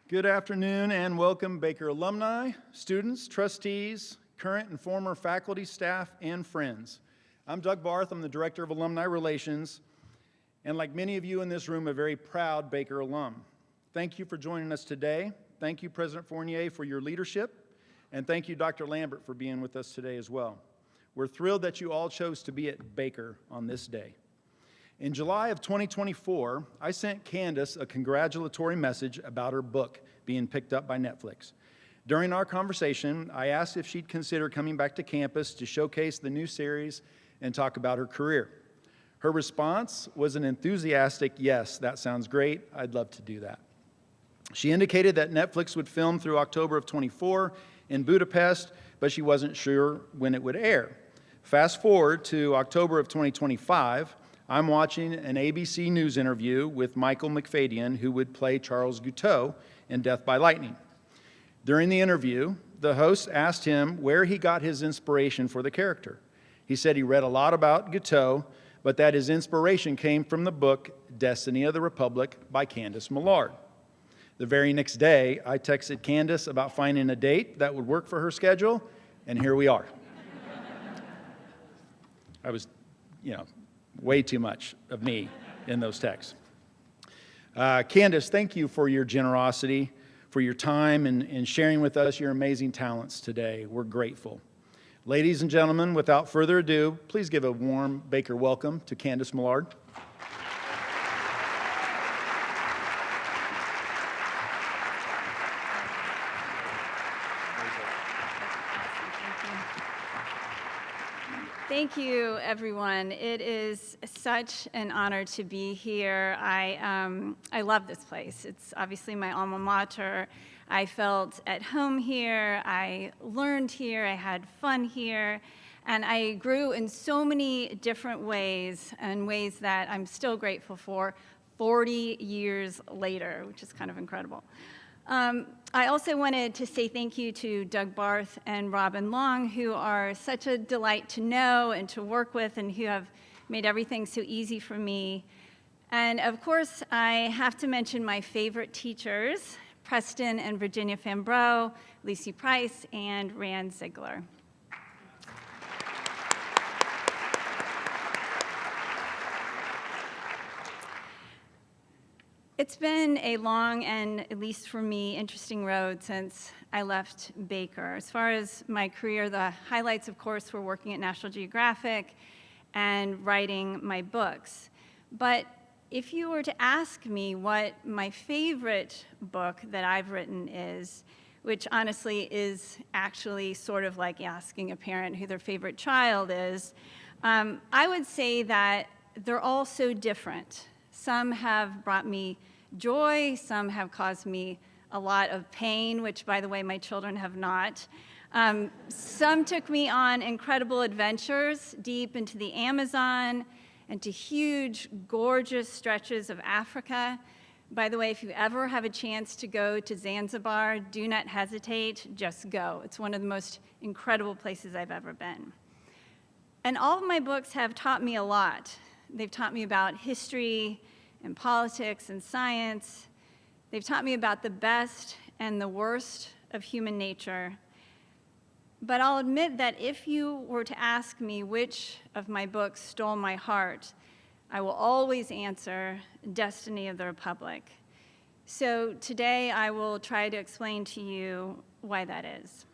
Good afternoon and welcome Baker alumni, students, trustees, current and former faculty, staff, and friends. I'm Doug Barth, I'm the Director of Alumni Relations, and like many of you in this room, a very proud Baker alum. Thank you for joining us today. Thank you, President Fournier, for your leadership, and thank you, Dr. Lambert, for being with us today as well. We're thrilled that you all chose to be at Baker on this day. In July of 2024, I sent Candice a congratulatory message about her book being picked up by Netflix. During our conversation, I asked if she'd consider coming back to campus to showcase the new series and talk about her career. Her response was an enthusiastic, "Yes, that sounds great. I'd love to do that." She indicated that Netflix would film through October of 24 in Budapest, but she wasn't sure when it would air. Fast forward to October of 2025, I'm watching an ABC News interview with Michael McFadyen, who would play Charles Guiteau in Death by Lightning. During the interview, the host asked him where he got his inspiration for the character. He said he read a lot about Guiteau, but that his inspiration came from the book Destiny of the Republic by Candice Millard. The very next day, I texted Candice about finding a date that would work for her schedule, and here we are. I was, way too much of me in those texts. Candice, thank you for your generosity, for your time, and sharing with us your amazing talents today. We're grateful. Ladies and gentlemen, without further ado, please give a warm Baker welcome to Candice Millard. Thank you, everyone. It is such an honor to be here. I love this place. It's obviously my alma mater. I felt at home here. I learned here. I had fun here. And I grew in so many different ways, and ways that I'm still grateful for 40 years later, which is kind of incredible. I also wanted to say thank you to Doug Barth and Robin Long, who are such a delight to know and to work with, and who have made everything so easy for me. And of course, I have to mention my favorite teachers, Preston and Virginia Fambrough, Lucy Price, and Rand Ziegler. It's been a long and, at least for me, interesting road since I left Baker. As far as my career, the highlights, of course, were working at National Geographic and writing my books. But if you were to ask me what my favorite book that I've written is, which honestly is actually sort of like asking a parent who their favorite child is, I would say that they're all so different. Some have brought me joy, some have caused me a lot of pain, which, by the way, my children have not. Some took me on incredible adventures deep into the Amazon and to huge, gorgeous stretches of Africa. By the way, if you ever have a chance to go to Zanzibar, do not hesitate, just go. It's one of the most incredible places I've ever been. And all of my books have taught me a lot. They've taught me about history and politics and science. They've taught me about the best and the worst of human nature. But I'll admit that if you were to ask me which of my books stole my heart, I will always answer Destiny of the Republic. So today I will try to explain to you why that is.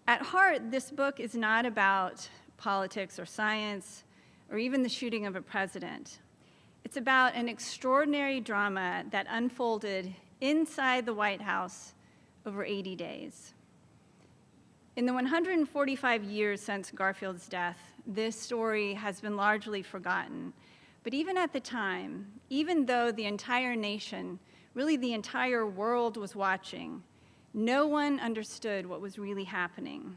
At heart, this book is not about politics or science or even the shooting of a president. It's about an extraordinary drama that unfolded inside the White House over 80 days. In the 145 years since Garfield's death, this story has been largely forgotten. But even at the time, even though the entire nation, really the entire world was watching, no one understood what was really happening.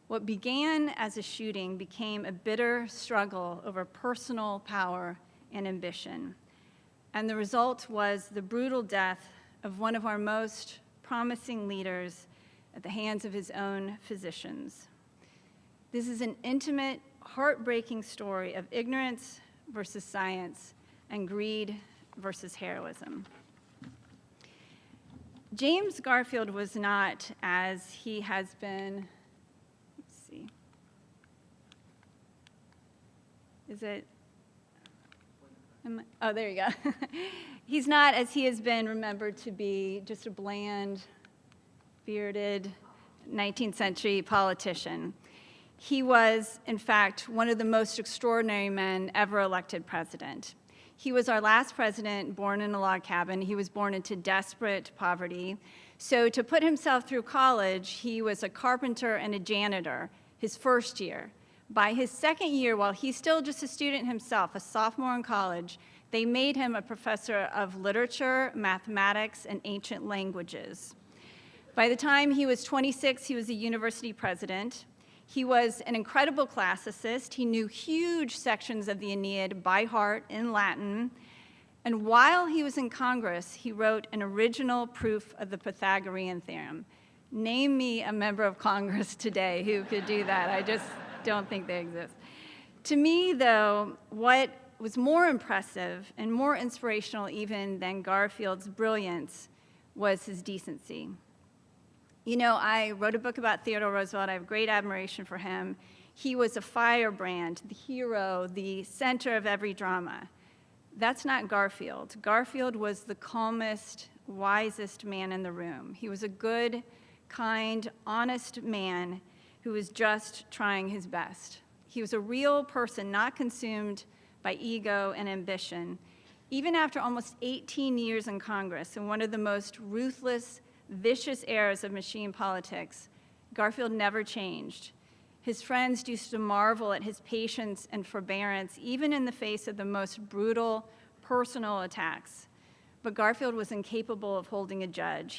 What began as a shooting became a bitter struggle over personal power and ambition. And the result was the brutal death of one of our most promising leaders at the hands of his own physicians. This is an intimate, heartbreaking story of ignorance versus science and greed versus heroism. James Garfield was not, as he has been, let's see, is it, oh, there you go. He's not, as he has been remembered to be, just a bland, bearded 19th century politician. He was, in fact, one of the most extraordinary men ever elected president. He was our last president born in a log cabin. He was born into desperate poverty. So to put himself through college, he was a carpenter and a janitor his first year. By his second year, while he's still just a student himself, a sophomore in college, they made him a professor of literature, mathematics, and ancient languages. By the time he was 26, he was a university president. He was an incredible classicist. He knew huge sections of the Aeneid by heart in Latin. And while he was in Congress, he wrote an original proof of the Pythagorean theorem. Name me a member of Congress today who could do that. I just don't think they exist. To me, though, what was more impressive and more inspirational even than Garfield's brilliance was his decency. You know, I wrote a book about Theodore Roosevelt. I have great admiration for him. He was a firebrand, the hero, the center of every drama. That's not Garfield. Garfield was the calmest, wisest man in the room. He was a good, kind, honest man who was just trying his best. He was a real person, not consumed by ego and ambition. Even after almost 18 years in Congress, in one of the most ruthless, vicious eras of machine politics, Garfield never changed. His friends used to marvel at his patience and forbearance, even in the face of the most brutal personal attacks. But Garfield was incapable of holding a grudge.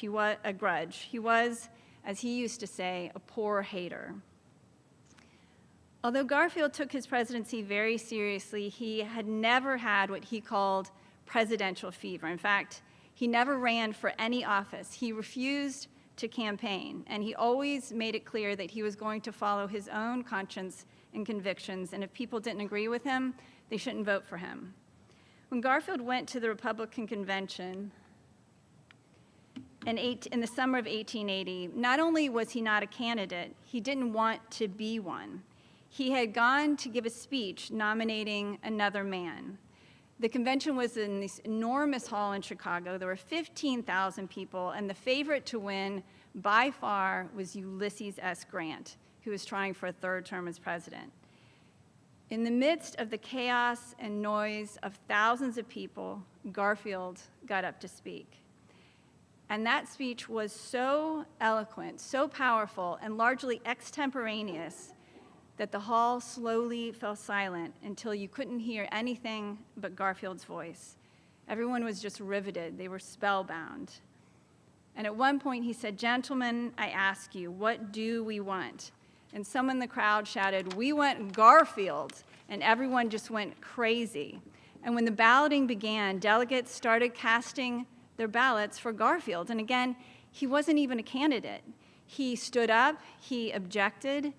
He was, as he used to say, a poor hater. Although Garfield took his presidency very seriously, he had never had what he called presidential fever. In fact, he never ran for any office. He refused to campaign, and he always made it clear that he was going to follow his own conscience and convictions, and if people didn't agree with him, they shouldn't vote for him. When Garfield went to the Republican convention in the summer of 1880, not only was he not a candidate, he didn't want to be one. He had gone to give a speech nominating another man. The convention was in this enormous hall in Chicago. There were 15,000 people, and the favorite to win by far was Ulysses S. Grant, who was trying for a third term as president. In the midst of the chaos and noise of thousands of people, Garfield got up to speak. And that speech was so eloquent, so powerful, and largely extemporaneous that the hall slowly fell silent until you couldn't hear anything but Garfield's voice. Everyone was just riveted. They were spellbound. And at one point he said, "Gentlemen, I ask you, what do we want?" And someone in the crowd shouted, "We want Garfield." And everyone just went crazy. And when the balloting began, delegates started casting their ballots for Garfield. And again, he wasn't even a candidate. He stood up, he objected,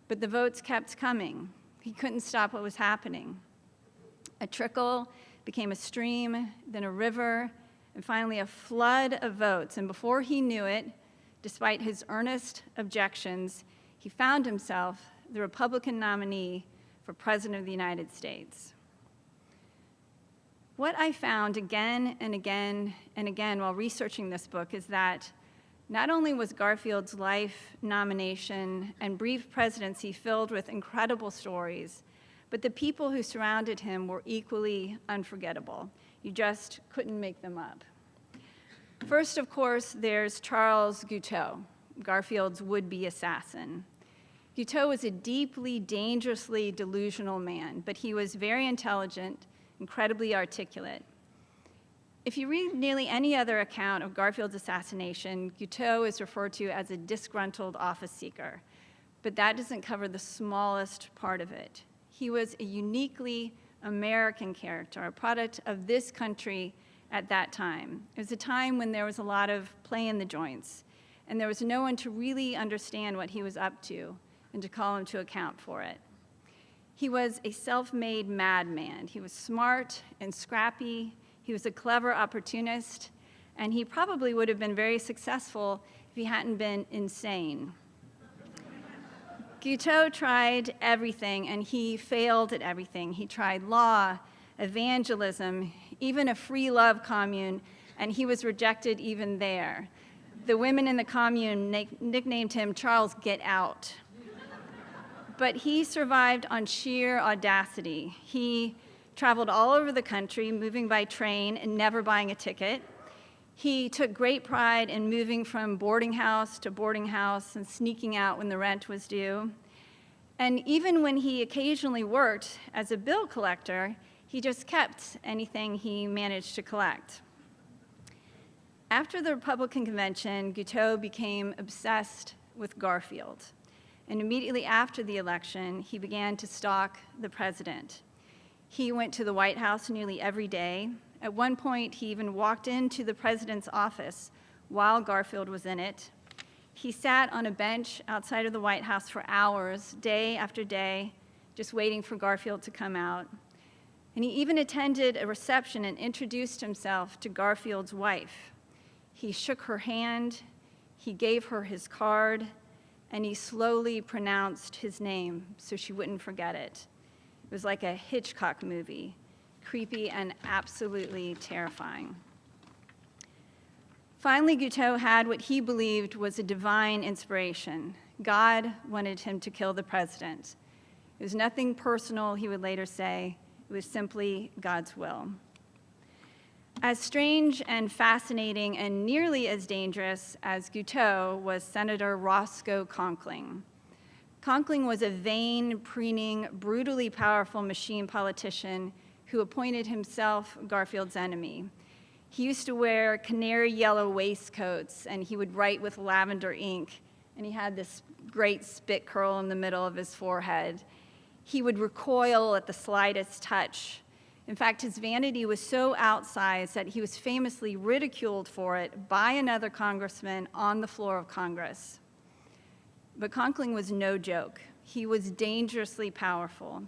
but the votes kept coming. He couldn't stop what was happening. A trickle became a stream, then a river, and finally a flood of votes. And before he knew it, despite his earnest objections, he found himself the Republican nominee for President of the United States. What I found again and again and again while researching this book is that not only was Garfield's life, nomination, and brief presidency filled with incredible stories, but the people who surrounded him were equally unforgettable. You just couldn't make them up. First, of course, there's Charles Guiteau, Garfield's would-be assassin. Guiteau was a deeply, dangerously delusional man, but he was very intelligent, incredibly articulate. If you read nearly any other account of Garfield's assassination, Guiteau is referred to as a disgruntled office seeker, but that doesn't cover the smallest part of it. He was a uniquely American character, a product of this country at that time. It was a time when there was a lot of play in the joints, and there was no one to really understand what he was up to and to call him to account for it. He was a self-made madman. He was smart and scrappy. He was a clever opportunist, and he probably would have been very successful if he hadn't been insane. Guiteau tried everything, and he failed at everything. He tried law, evangelism, even a free love commune, and he was rejected even there. The women in the commune nicknamed him Charles Guiteau. But he survived on sheer audacity. He traveled all over the country, moving by train and never buying a ticket. He took great pride in moving from boarding house to boarding house and sneaking out when the rent was due. And even when he occasionally worked as a bill collector, he just kept anything he managed to collect. After the Republican convention, Guiteau became obsessed with Garfield. And immediately after the election, he began to stalk the president. He went to the White House nearly every day. At one point, he even walked into the president's office while Garfield was in it. He sat on a bench outside of the White House for hours, day after day, just waiting for Garfield to come out. And he even attended a reception and introduced himself to Garfield's wife. He shook her hand, he gave her his card, and he slowly pronounced his name so she wouldn't forget it. It was like a Hitchcock movie, creepy and absolutely terrifying. Finally, Guiteau had what he believed was a divine inspiration. God wanted him to kill the president. It was nothing personal, he would later say. It was simply God's will. As strange and fascinating and nearly as dangerous as Guiteau was Senator Roscoe Conkling. Conkling was a vain, preening, brutally powerful machine politician who appointed himself Garfield's enemy. He used to wear canary yellow waistcoats, and he would write with lavender ink, and he had this great spit curl in the middle of his forehead. He would recoil at the slightest touch. In fact, his vanity was so outsized that he was famously ridiculed for it by another congressman on the floor of Congress. But Conkling was no joke. He was dangerously powerful.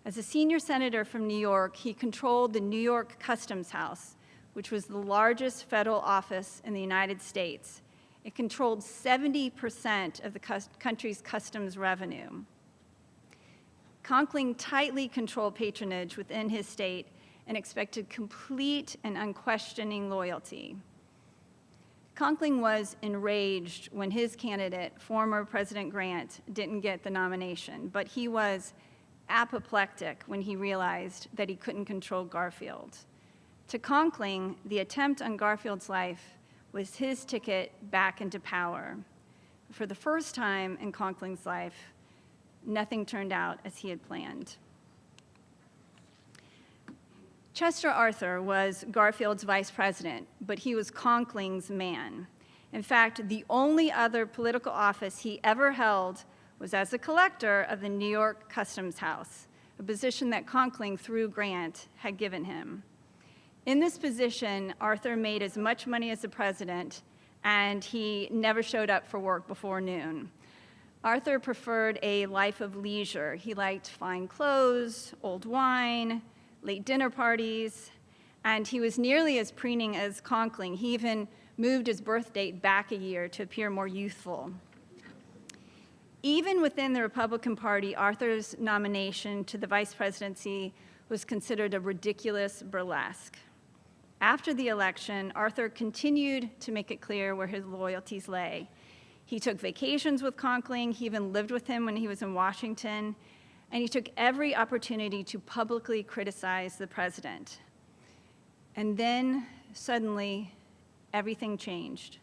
As a senior senator from New York, he controlled the New York Customs House, which was the largest federal office in the United States. It controlled 70% of the country's customs revenue. Conkling tightly controlled patronage within his state and expected complete and unquestioning loyalty. Conkling was enraged when his candidate, former President Grant, didn't get the nomination, but he was apoplectic when he realized that he couldn't control Garfield. To Conkling, the attempt on Garfield's life was his ticket back into power. For the first time in Conkling's life, nothing turned out as he had planned. Chester Arthur was Garfield's vice president, but he was Conkling's man. In fact, the only other political office he ever held was as a collector of the New York Customs House, a position that Conkling, through Grant, had given him. In this position, Arthur made as much money as the president, and he never showed up for work before noon. Arthur preferred a life of leisure. He liked fine clothes, old wine, late dinner parties, and he was nearly as preening as Conkling. He even moved his birth date back a year to appear more youthful. Even within the Republican Party, Arthur's nomination to the vice presidency was considered a ridiculous burlesque. After the election, Arthur continued to make it clear where his loyalties lay. He took vacations with Conkling, he even lived with him when he was in Washington, and he took every opportunity to publicly criticize the president. And then, suddenly, everything changed.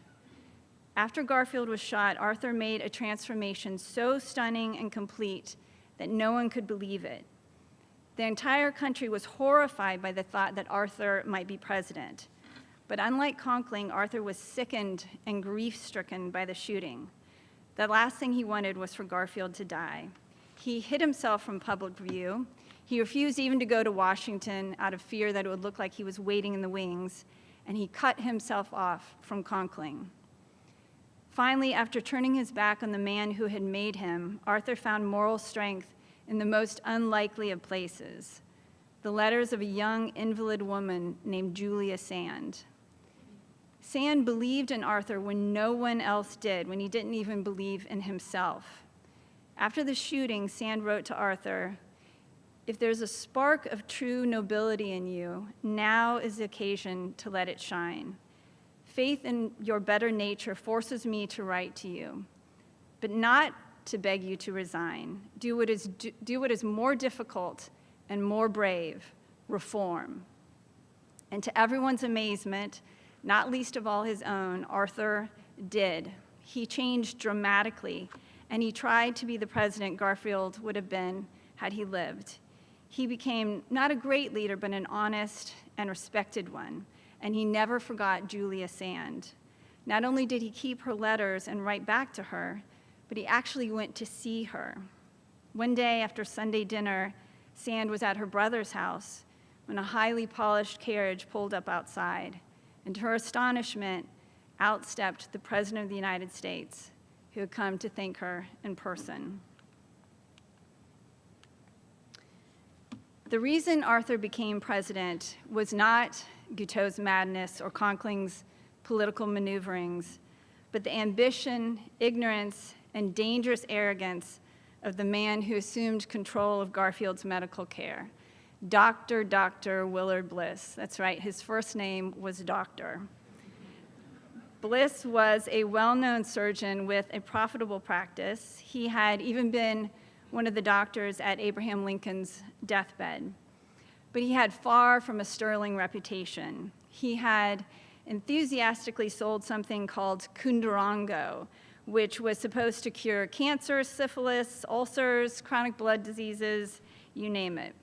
After Garfield was shot, Arthur made a transformation so stunning and complete that no one could believe it. The entire country was horrified by the thought that Arthur might be president. But unlike Conkling, Arthur was sickened and grief-stricken by the shooting. The last thing he wanted was for Garfield to die. He hid himself from public view. He refused even to go to Washington out of fear that it would look like he was waiting in the wings, and he cut himself off from Conkling. Finally, after turning his back on the man who had made him, Arthur found moral strength in the most unlikely of places, the letters of a young invalid woman named Julia Sand. Sand believed in Arthur when no one else did, when he didn't even believe in himself. After the shooting, Sand wrote to Arthur, "If there's a spark of true nobility in you, now is the occasion to let it shine. Faith in your better nature forces me to write to you, but not to beg you to resign. Do what is more difficult and more brave, reform." And to everyone's amazement, not least of all his own, Arthur did. He changed dramatically, and he tried to be the president Garfield would have been had he lived. He became not a great leader, but an honest and respected one, and he never forgot Julia Sand. Not only did he keep her letters and write back to her, but he actually went to see her. One day after Sunday dinner, Sand was at her brother's house when a highly polished carriage pulled up outside, and to her astonishment, out stepped the President of the United States, who had come to thank her in person. The reason Arthur became president was not Guiteau's madness or Conkling's political maneuverings, but the ambition, ignorance, and dangerous arrogance of the man who assumed control of Garfield's medical care, Dr. Willard Bliss. That's right, his first name was Doctor. Bliss was a well-known surgeon with a profitable practice. He had even been one of the doctors at Abraham Lincoln's deathbed. But he had far from a sterling reputation. He had enthusiastically sold something called Kundurango, which was supposed to cure cancer, syphilis, ulcers, chronic blood diseases, you name it.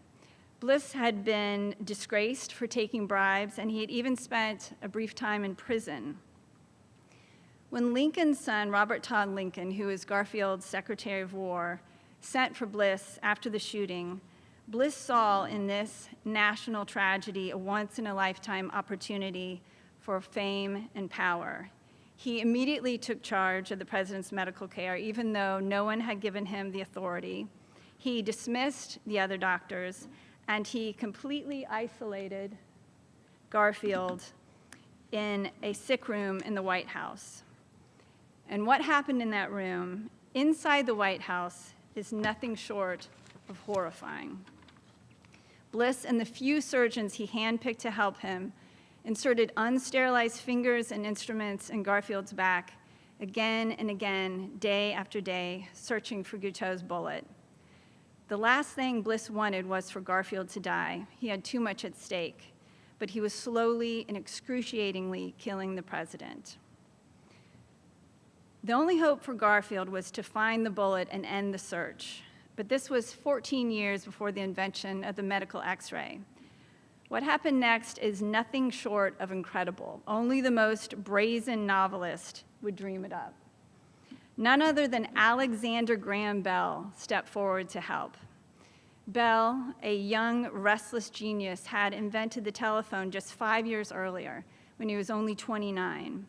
Bliss had been disgraced for taking bribes, and he had even spent a brief time in prison. When Lincoln's son, Robert Todd Lincoln, who was Garfield's Secretary of War, sent for Bliss after the shooting, Bliss saw in this national tragedy a once-in-a-lifetime opportunity for fame and power. He immediately took charge of the president's medical care, even though no one had given him the authority. He dismissed the other doctors, and he completely isolated Garfield in a sick room in the White House. And what happened in that room, inside the White House, is nothing short of horrifying. Bliss and the few surgeons he handpicked to help him inserted unsterilized fingers and instruments in Garfield's back again and again, day after day, searching for Guiteau's bullet. The last thing Bliss wanted was for Garfield to die. He had too much at stake, but he was slowly and excruciatingly killing the president. The only hope for Garfield was to find the bullet and end the search, but this was 14 years before the invention of the medical X-ray. What happened next is nothing short of incredible. Only the most brazen novelist would dream it up. None other than Alexander Graham Bell stepped forward to help. Bell, a young, restless genius, had invented the telephone just 5 years earlier, when he was only 29.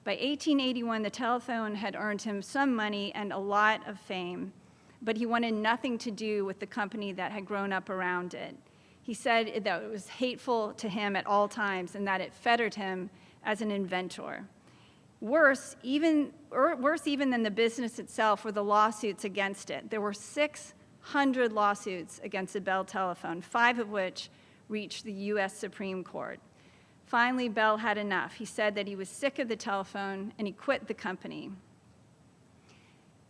By 1881, the telephone had earned him some money and a lot of fame, but he wanted nothing to do with the company that had grown up around it. He said that it was hateful to him at all times and that it fettered him as an inventor. Worse even than the business itself were the lawsuits against it. There were 600 lawsuits against the Bell telephone, 5 of which reached the US Supreme Court. Finally, Bell had enough. He said that he was sick of the telephone and he quit the company.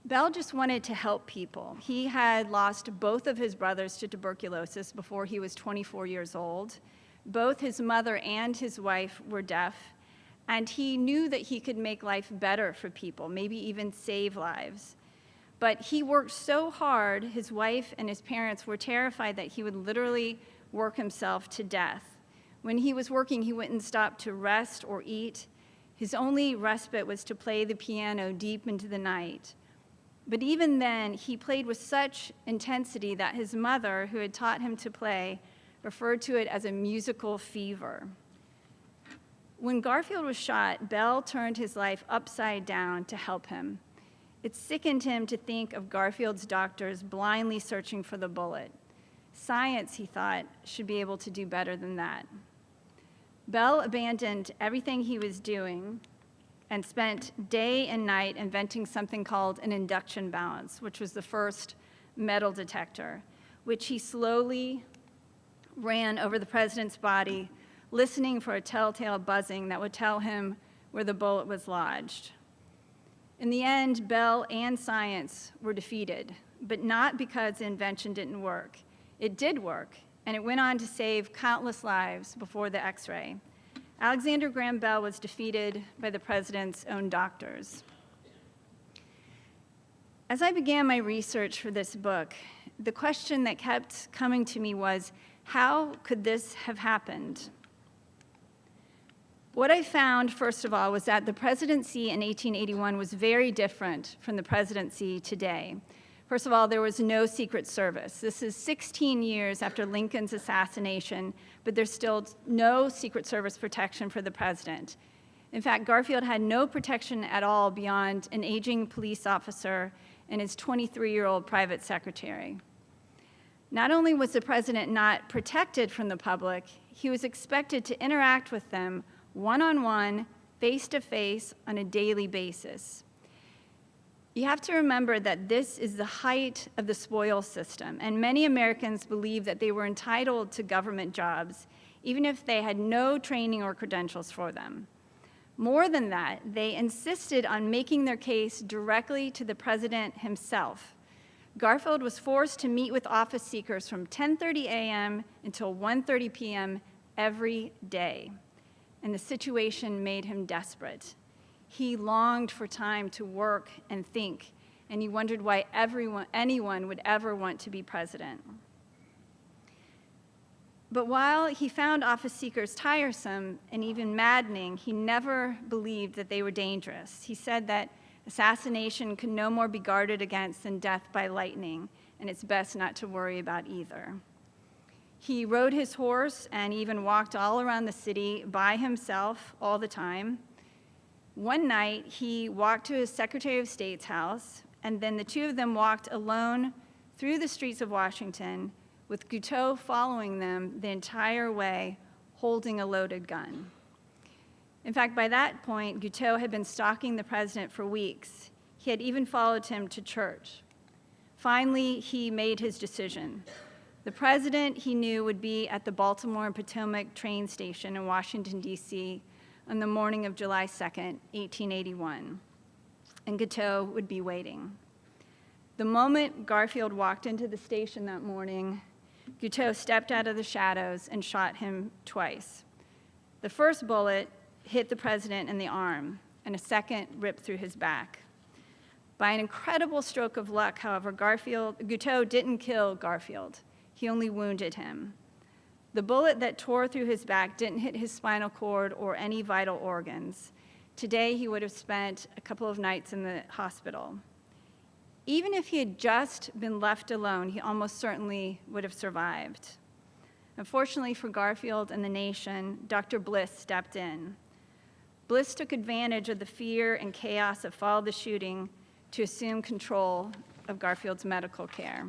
Bell just wanted to help people. He had lost both of his brothers to tuberculosis before he was 24 years old. Both his mother and his wife were deaf, and he knew that he could make life better for people, maybe even save lives. But he worked so hard, his wife and his parents were terrified that he would literally work himself to death. When he was working, he wouldn't stop to rest or eat. His only respite was to play the piano deep into the night. But even then, he played with such intensity that his mother, who had taught him to play, referred to it as a musical fever. When Garfield was shot, Bell turned his life upside down to help him. It sickened him to think of Garfield's doctors blindly searching for the bullet. Science, he thought, should be able to do better than that. Bell abandoned everything he was doing and spent day and night inventing something called an induction balance, which was the first metal detector, which he slowly ran over the president's body, listening for a telltale buzzing that would tell him where the bullet was lodged. In the end, Bell and science were defeated, but not because the invention didn't work. It did work, and it went on to save countless lives before the X-ray. Alexander Graham Bell was defeated by the president's own doctors. As I began my research for this book, the question that kept coming to me was, how could this have happened? What I found, first of all, was that the presidency in 1881 was very different from the presidency today. First of all, there was no Secret Service. This is 16 years after Lincoln's assassination, but there's still no Secret Service protection for the president. In fact, Garfield had no protection at all beyond an aging police officer and his 23-year-old private secretary. Not only was the president not protected from the public, he was expected to interact with them one-on-one, face-to-face, on a daily basis. You have to remember that this is the height of the spoils system, and many Americans believed that they were entitled to government jobs, even if they had no training or credentials for them. More than that, they insisted on making their case directly to the president himself. Garfield was forced to meet with office seekers from 10:30 a.m. until 1:30 p.m. every day, and the situation made him desperate. He longed for time to work and think, and he wondered why anyone would ever want to be president. But while he found office seekers tiresome and even maddening, he never believed that they were dangerous. He said that assassination could no more be guarded against than death by lightning, and it's best not to worry about either. He rode his horse and even walked all around the city by himself all the time. One night, he walked to his Secretary of State's house, and then the two of them walked alone through the streets of Washington, with Guiteau following them the entire way, holding a loaded gun. In fact, by that point, Guiteau had been stalking the president for weeks. He had even followed him to church. Finally, he made his decision. The president, he knew, would be at the Baltimore and Potomac train station in Washington, D.C., on the morning of July 2nd, 1881, and Guiteau would be waiting. The moment Garfield walked into the station that morning, Guiteau stepped out of the shadows and shot him twice. The first bullet hit the president in the arm, and a second ripped through his back. By an incredible stroke of luck, however, Guiteau didn't kill Garfield. He only wounded him. The bullet that tore through his back didn't hit his spinal cord or any vital organs. Today, he would have spent a couple of nights in the hospital. Even if he had just been left alone, he almost certainly would have survived. Unfortunately for Garfield and the nation, Dr. Bliss stepped in. Bliss took advantage of the fear and chaos that followed the shooting to assume control of Garfield's medical care.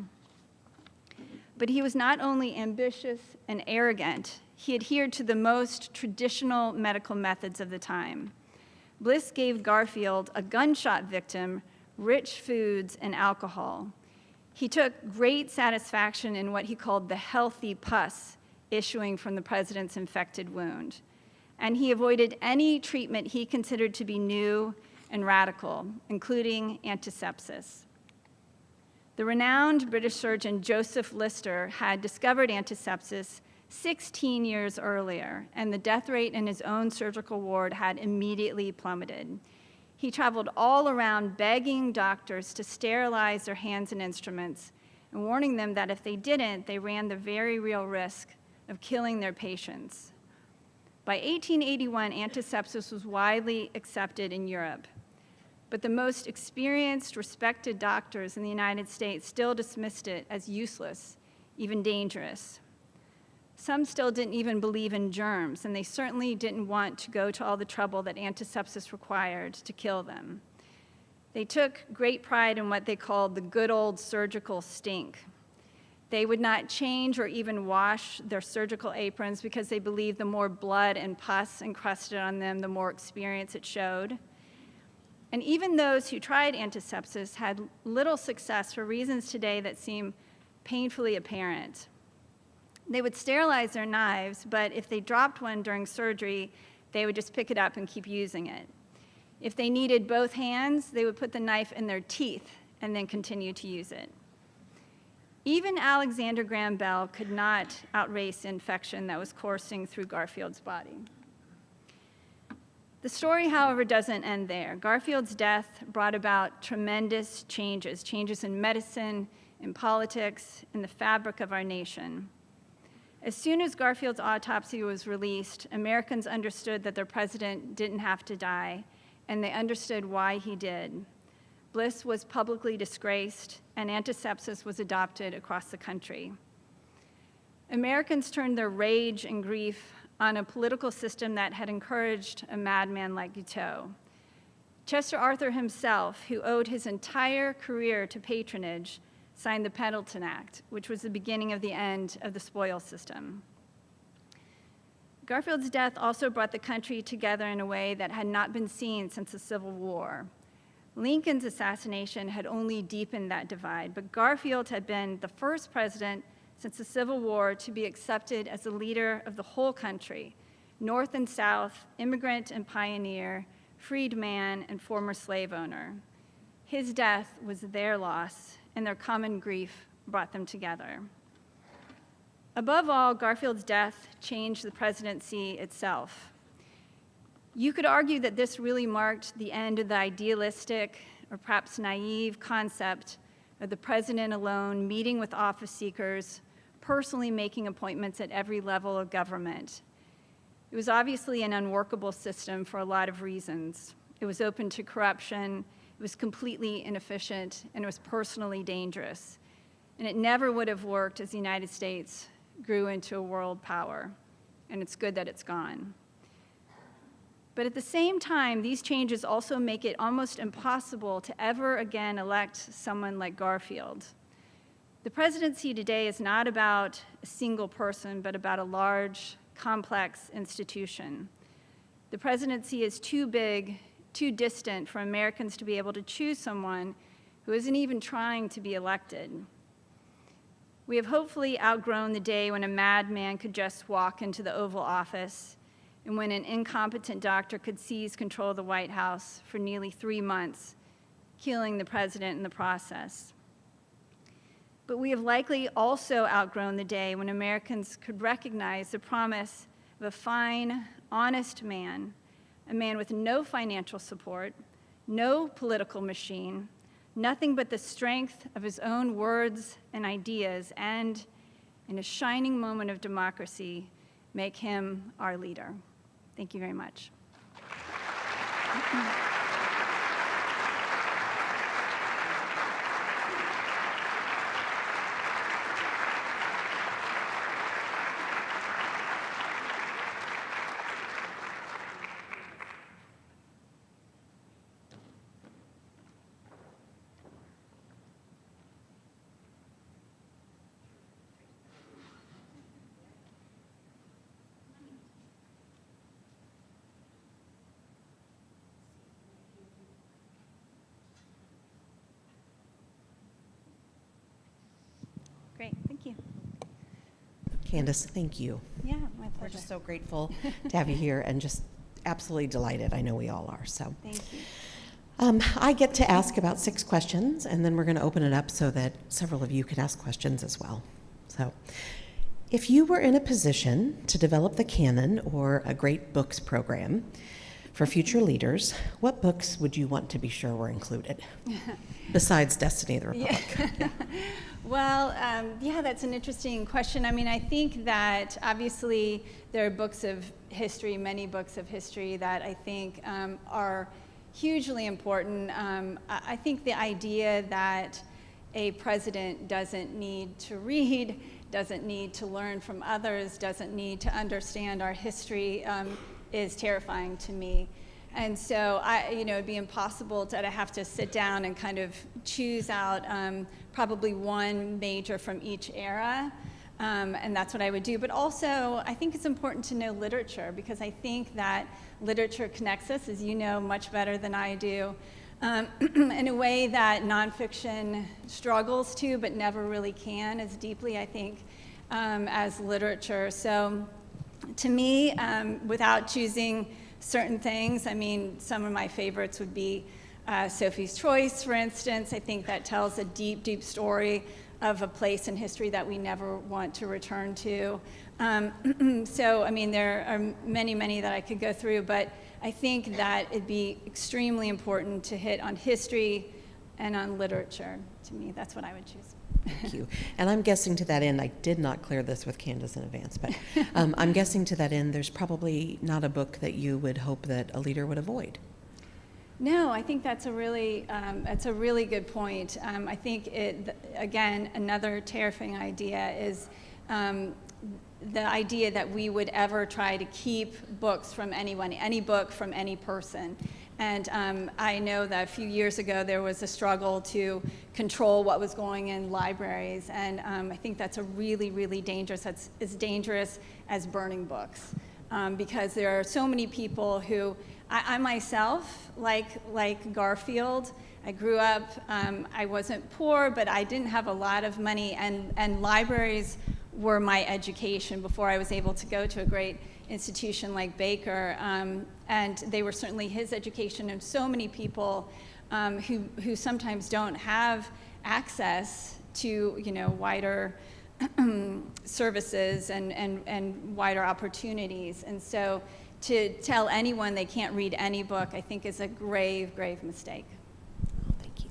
But he was not only ambitious and arrogant, he adhered to the most traditional medical methods of the time. Bliss gave Garfield, a gunshot victim, rich foods and alcohol. He took great satisfaction in what he called the healthy pus issuing from the president's infected wound. And he avoided any treatment he considered to be new and radical, including antisepsis. The renowned British surgeon Joseph Lister had discovered antisepsis 16 years earlier, and the death rate in his own surgical ward had immediately plummeted. He traveled all around begging doctors to sterilize their hands and instruments, and warning them that if they didn't, they ran the very real risk of killing their patients. By 1881, antisepsis was widely accepted in Europe. But the most experienced, respected doctors in the United States still dismissed it as useless, even dangerous. Some still didn't even believe in germs, and they certainly didn't want to go to all the trouble that antisepsis required to kill them. They took great pride in what they called the good old surgical stink. They would not change or even wash their surgical aprons because they believed the more blood and pus encrusted on them, the more experience it showed. And even those who tried antisepsis had little success for reasons today that seem painfully apparent. They would sterilize their knives, but if they dropped one during surgery, they would just pick it up and keep using it. If they needed both hands, they would put the knife in their teeth and then continue to use it. Even Alexander Graham Bell could not outrace the infection that was coursing through Garfield's body. The story, however, doesn't end there. Garfield's death brought about tremendous changes in medicine, in politics, in the fabric of our nation. As soon as Garfield's autopsy was released, Americans understood that their president didn't have to die, and they understood why he did. Bliss was publicly disgraced, and antisepsis was adopted across the country. Americans turned their rage and grief on a political system that had encouraged a madman like Guiteau. Chester Arthur himself, who owed his entire career to patronage, signed the Pendleton Act, which was the beginning of the end of the spoils system. Garfield's death also brought the country together in a way that had not been seen since the Civil War. Lincoln's assassination had only deepened that divide, but Garfield had been the first president since the Civil War to be accepted as the leader of the whole country, North and South, immigrant and pioneer, freedman and former slave owner. His death was their loss, and their common grief brought them together. Above all, Garfield's death changed the presidency itself. You could argue that this really marked the end of the idealistic or perhaps naive concept of the president alone meeting with office seekers, personally making appointments at every level of government. It was obviously an unworkable system for a lot of reasons. It was open to corruption, it was completely inefficient, and it was personally dangerous. And it never would have worked as the United States grew into a world power, and it's good that it's gone. But at the same time, these changes also make it almost impossible to ever again elect someone like Garfield. The presidency today is not about a single person, but about a large, complex institution. The presidency is too big, too distant for Americans to be able to choose someone who isn't even trying to be elected. We have hopefully outgrown the day when a madman could just walk into the Oval Office and when an incompetent doctor could seize control of the White House for nearly 3 months, killing the president in the process. But we have likely also outgrown the day when Americans could recognize the promise of a fine, honest man, a man with no financial support, no political machine, nothing but the strength of his own words and ideas, and in a shining moment of democracy, make him our leader. Thank you very much. Great, thank you. Candice, thank you. Yeah, my We're pleasure. just so grateful to have you here and just absolutely delighted. I know we all are. So, Thank you. I get to ask about 6 questions, and then we're going to open it up so that several of you can ask questions as well. So, if you were in a position to develop the canon or a great books program for future leaders, what books would you want to be sure were included, besides Destiny of the Republic? Yeah. Well, yeah, that's an interesting question. I mean, I think that obviously there are books of history, many books of history that I think are hugely important. I think the idea that a president doesn't need to read, doesn't need to learn from others, doesn't need to understand our history is terrifying to me. And so it'd be impossible to have to sit down and kind of choose out probably one major from each era. And that's what I would do. But also, I think it's important to know literature, because I think that literature connects us, as you know, much better than I do, in a way that nonfiction struggles to, but never really can as deeply, I think, as literature. So to me, without choosing certain things, I mean, some of my favorites would be Sophie's Choice, for instance. I think that tells a deep, deep story of a place in history that we never want to return to. So, I mean, there are many, many that I could go through, but I think that it'd be extremely important to hit on history and on literature. To me, that's what I would choose. Thank you. And I'm guessing to that end, I did not clear this with Candice in advance, but I'm guessing to that end, there's probably not a book that you would hope that a leader would avoid. No, I think that's a really good point. I think again, another terrifying idea is the idea that we would ever try to keep books from anyone, any book from any person. And I know that a few years ago there was a struggle to control what was going in libraries, and I think that's a really, really dangerous. That's as dangerous as burning books, because there are so many people who, I myself, like Garfield, I grew up, I wasn't poor, but I didn't have a lot of money, and libraries were my education before I was able to go to a great institution like Baker, and they were certainly his education, and so many people who sometimes don't have access to wider services and wider opportunities. And so to tell anyone they can't read any book, I think, is a grave, grave mistake. Thank you.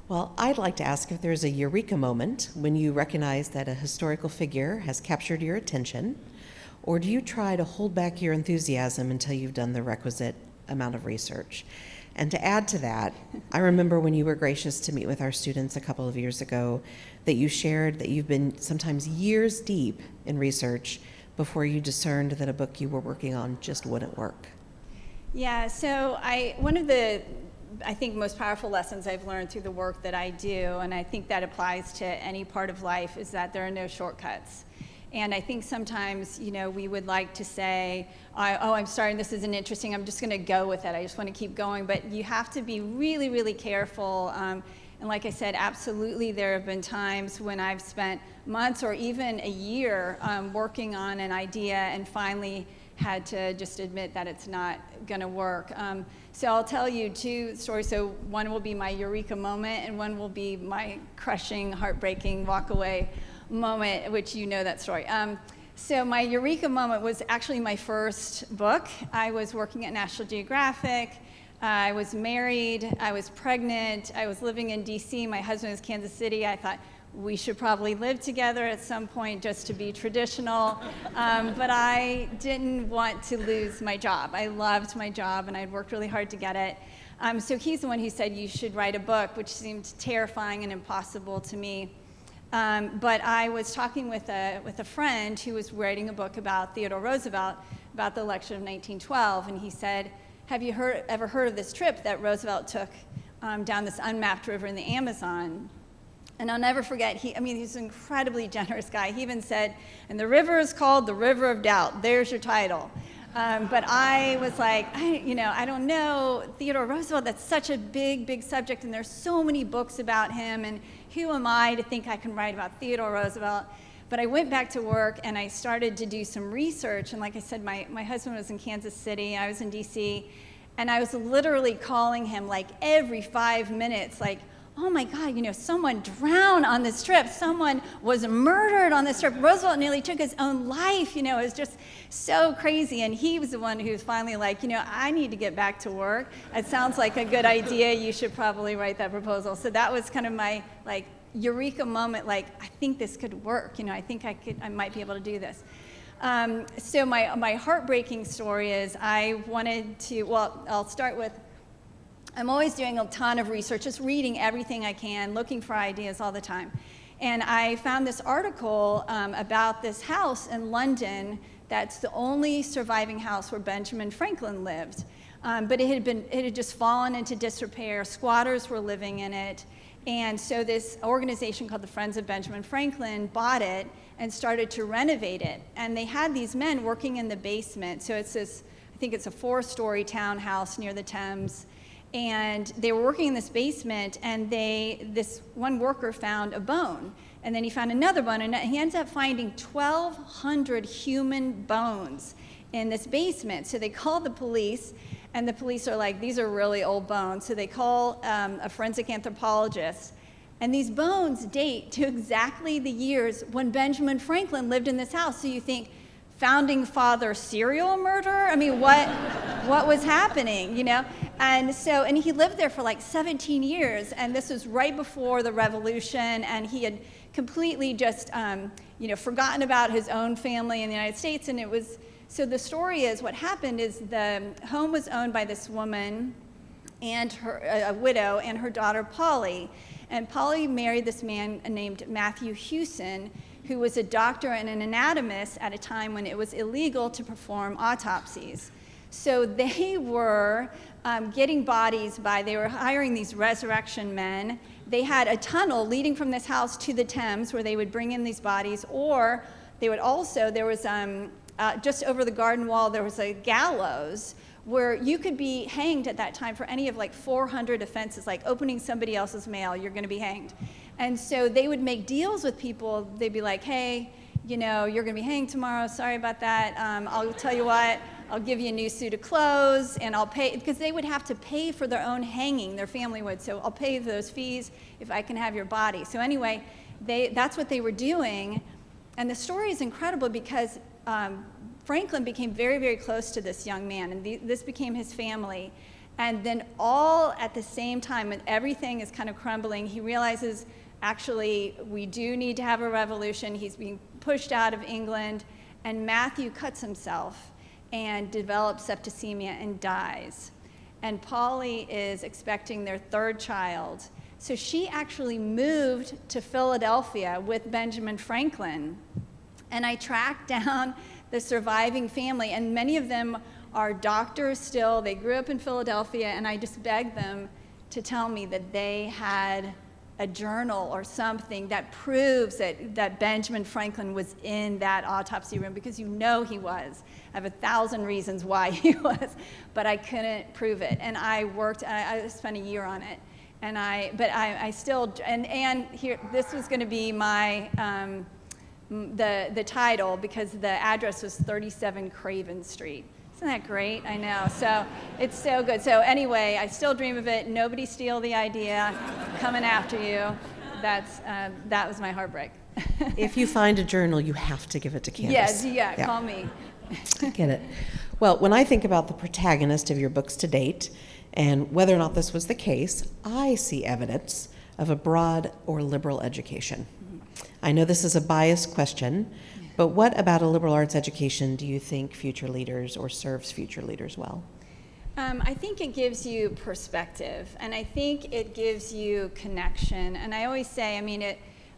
Well, I'd like to ask if there's a eureka moment when you recognize that a historical figure has captured your attention, or do you try to hold back your enthusiasm until you've done the requisite amount of research? And to add to that, I remember when you were gracious to meet with our students a couple of years ago that you shared that you've been sometimes years deep in research before you discerned that a book you were working on just wouldn't work. Yeah, so one of the, I think, most powerful lessons I've learned through the work that I do, and I think that applies to any part of life, is that there are no shortcuts. And I think sometimes, we would like to say, I'm starting, this isn't interesting, I'm just going to go with it, I just want to keep going. But you have to be really, really careful. And like I said, absolutely, there have been times when I've spent months or even a year working on an idea and finally had to just admit that it's not going to work. So I'll tell you two stories. So one will be my eureka moment, and one will be my crushing, heartbreaking walk-away moment, which you know that story. So my eureka moment was actually my first book. I was working at National Geographic. I was married. I was pregnant. I was living in DC. My husband was Kansas City. I thought we should probably live together at some point just to be traditional. But I didn't want to lose my job. I loved my job, and I'd worked really hard to get it. So he's the one who said you should write a book, which seemed terrifying and impossible to me. But I was talking with a friend who was writing a book about Theodore Roosevelt, about the election of 1912, and he said, have you ever heard of this trip that Roosevelt took down this unmapped river in the Amazon? And I'll never forget, he's an incredibly generous guy. He even said, and the river is called the River of Doubt. There's your title. But I was like, I don't know, Theodore Roosevelt, that's such a big, big subject, and there's so many books about him, and who am I to think I can write about Theodore Roosevelt? But I went back to work, and I started to do some research, and like I said, my husband was in Kansas City, I was in DC, and I was literally calling him like every 5 minutes, like, oh my God, someone drowned on this trip. Someone was murdered on this trip. Roosevelt nearly took his own life. It was just so crazy. And he was the one who was finally like, I need to get back to work. It sounds like a good idea. You should probably write that proposal. So that was kind of my eureka moment. Like, I think this could work. I think I might be able to do this. So my heartbreaking story is I wanted to, I'll start with, I'm always doing a ton of research, just reading everything I can, looking for ideas all the time. And I found this article about this house in London that's the only surviving house where Benjamin Franklin lived. But it had just fallen into disrepair. Squatters were living in it. And so this organization called the Friends of Benjamin Franklin bought it and started to renovate it. And they had these men working in the basement. So it's this, I think it's a 4-story townhouse near the Thames. And they were working in this basement, and this one worker found a bone. And then he found another bone, and he ends up finding 1,200 human bones in this basement. So they called the police, and the police are like, these are really old bones. So they call a forensic anthropologist. And these bones date to exactly the years when Benjamin Franklin lived in this house. So you think, founding father serial murderer? I mean, what was happening, you know? And he lived there for like 17 years, and this was right before the Revolution, and he had completely just, forgotten about his own family in the United States, and so the story is, what happened is the home was owned by this woman and a widow and her daughter Polly. And Polly married this man named Matthew Hewson, who was a doctor and an anatomist at a time when it was illegal to perform autopsies. So they were getting bodies they were hiring these resurrection men. They had a tunnel leading from this house to the Thames where they would bring in these bodies, or they would also, there was just over the garden wall, there was a gallows where you could be hanged at that time for any of like 400 offenses, like opening somebody else's mail, you're gonna be hanged. And so they would make deals with people. They'd be like, hey, you're gonna be hanged tomorrow, sorry about that. I'll tell you what, I'll give you a new suit of clothes, and I'll pay, because they would have to pay for their own hanging, their family would, so I'll pay those fees if I can have your body. So anyway, that's what they were doing. And the story is incredible because Franklin became very, very close to this young man, and this became his family. And then all at the same time, when everything is kind of crumbling, he realizes, actually, we do need to have a revolution. He's being pushed out of England, and Matthew cuts himself and develops septicemia and dies. And Polly is expecting their 3rd child. So she actually moved to Philadelphia with Benjamin Franklin. And I tracked down the surviving family, and many of them are doctors still. They grew up in Philadelphia, and I just begged them to tell me that they had a journal or something that proves that Benjamin Franklin was in that autopsy room, because he was. I have 1,000 reasons why he was, but I couldn't prove it. And I spent a year on it. And I still, and here, this was gonna be my, the title, because the address was 37 Craven Street. Isn't that great? I know. So it's so good. So anyway, I still dream of it. Nobody steal the idea. Coming after you. That was my heartbreak. If you find a journal, you have to give it to Candice. Yes, yeah, call me. I get it. Well, when I think about the protagonist of your books to date, and whether or not this was the case, I see evidence of a broad or liberal education. I know this is a biased question, but what about a liberal arts education do you think future leaders or serves future leaders well? I think it gives you perspective, and I think it gives you connection. And I always say,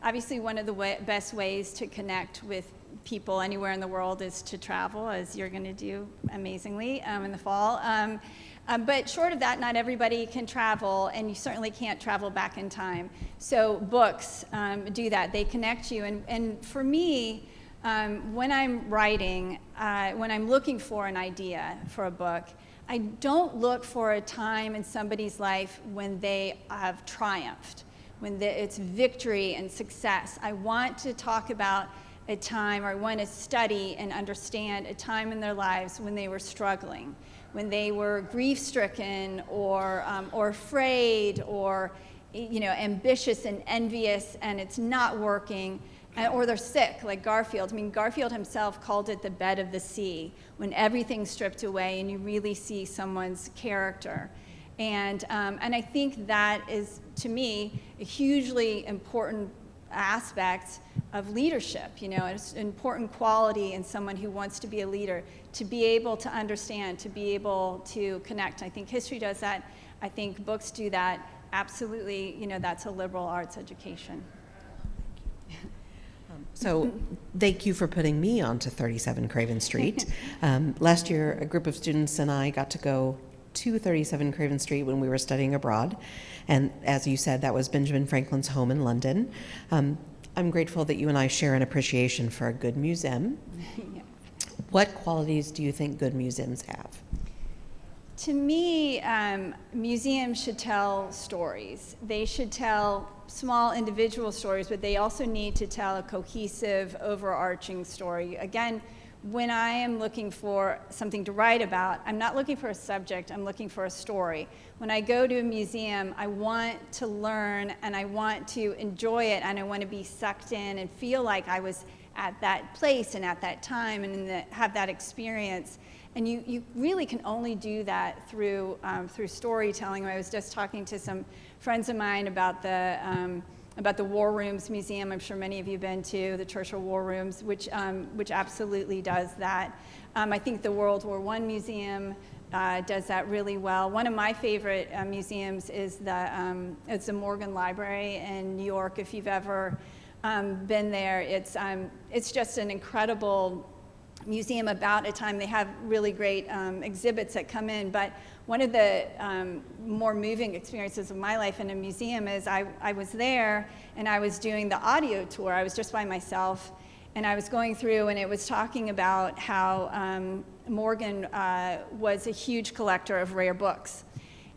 obviously one of the best ways to connect with people anywhere in the world is to travel, as you're going to do amazingly in the fall. But short of that, not everybody can travel, and you certainly can't travel back in time. So books do that. They connect you. And for me, when I'm writing, when I'm looking for an idea for a book, I don't look for a time in somebody's life when they have triumphed, when it's victory and success. I want to talk about a time, or I want to study and understand a time in their lives when they were struggling, when they were grief-stricken or afraid, or ambitious and envious, and it's not working, or they're sick, like Garfield. Garfield himself called it the bed of the sea, when everything's stripped away and you really see someone's character. And I think that is, to me, a hugely important aspect of leadership. It's an important quality in someone who wants to be a leader, to be able to understand, to be able to connect. I think history does that. I think books do that. Absolutely, that's a liberal arts education. So thank you for putting me onto 37 Craven Street. Last year, a group of students and I got to go to 37 Craven Street when we were studying abroad. And as you said, that was Benjamin Franklin's home in London. I'm grateful that you and I share an appreciation for a good museum. Yeah. What qualities do you think good museums have? To me, museums should tell stories. They should tell small individual stories, but they also need to tell a cohesive, overarching story. Again, when I am looking for something to write about, I'm not looking for a subject, I'm looking for a story. When I go to a museum, I want to learn and I want to enjoy it and I want to be sucked in and feel like I was at that place and at that time and have that experience. And you really can only do that through storytelling. I was just talking to some friends of mine about the War Rooms Museum. I'm sure many of you have been to the Churchill War Rooms, which absolutely does that. I think the World War I Museum does that really well. One of my favorite museums is the Morgan Library in New York. If you've ever been there, it's just an incredible museum about a time. They have really great exhibits that come in, but one of the more moving experiences of my life in a museum is I was there and I was doing the audio tour. I was just by myself and I was going through and it was talking about how Morgan was a huge collector of rare books.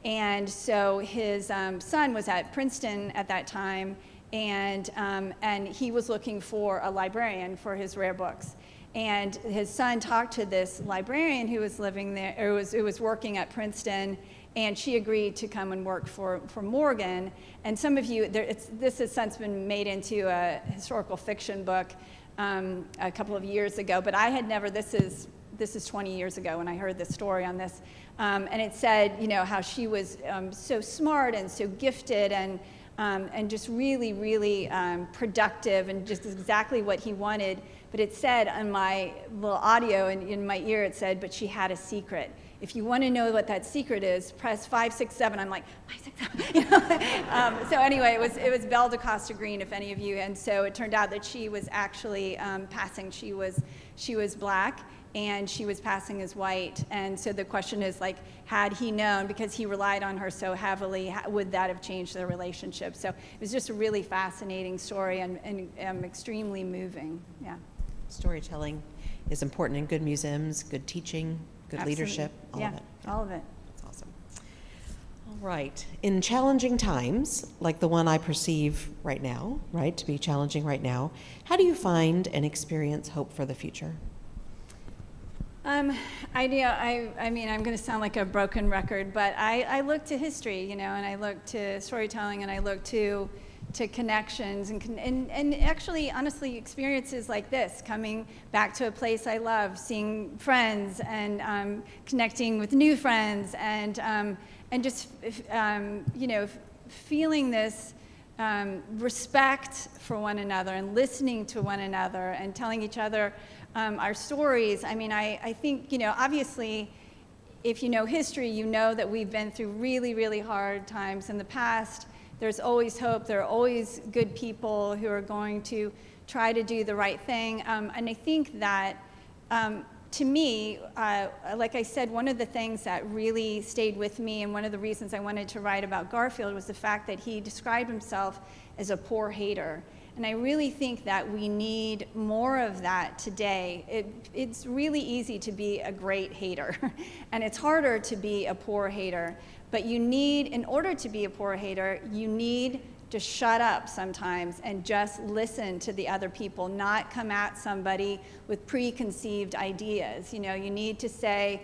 And so his son was at Princeton at that time and he was looking for a librarian for his rare books. And his son talked to this librarian who was living there, or who was working at Princeton, and she agreed to come and work for Morgan. And some of you, this has since been made into a historical fiction book a couple of years ago, but I had never, this is 20 years ago when I heard this story on this. And it said, you know, how she was so smart and so gifted and just really, really productive and just exactly what he wanted. But it said on my little audio in my ear, it said, but she had a secret. If you want to know what that secret is, press 567. I'm like, 567. You know? So anyway, it was Belle de Costa Green, if any of you. And so it turned out that she was actually passing. She was black, and she was passing as white. And so the question is, like, had he known, because he relied on her so heavily, would that have changed their relationship? So it was just a really fascinating story and extremely moving. Yeah. Storytelling is important in good museums, good teaching, good Absolutely. Leadership, all of it. All of it. That's awesome. All right. In challenging times, like the one I perceive right now, right, to be challenging right now, how do you find and experience hope for the future? I mean, I'm going to sound like a broken record, but I look to history, you know, and I look to storytelling, and I look to connections and actually, honestly, experiences like this, coming back to a place I love, seeing friends and connecting with new friends and just, you know, feeling this respect for one another and listening to one another and telling each other our stories. I mean, I think, you know, obviously, if you know history, you know that we've been through really, really hard times in the past. There's always hope. There are always good people who are going to try to do the right thing. And I think that, to me, like I said, one of the things that really stayed with me and one of the reasons I wanted to write about Garfield was the fact that he described himself as a poor hater. And I really think that we need more of that today. It's really easy to be a great hater, and it's harder to be a poor hater. But you need, in order to be a poor hater, you need to shut up sometimes and just listen to the other people, not come at somebody with preconceived ideas. You know, you need to say,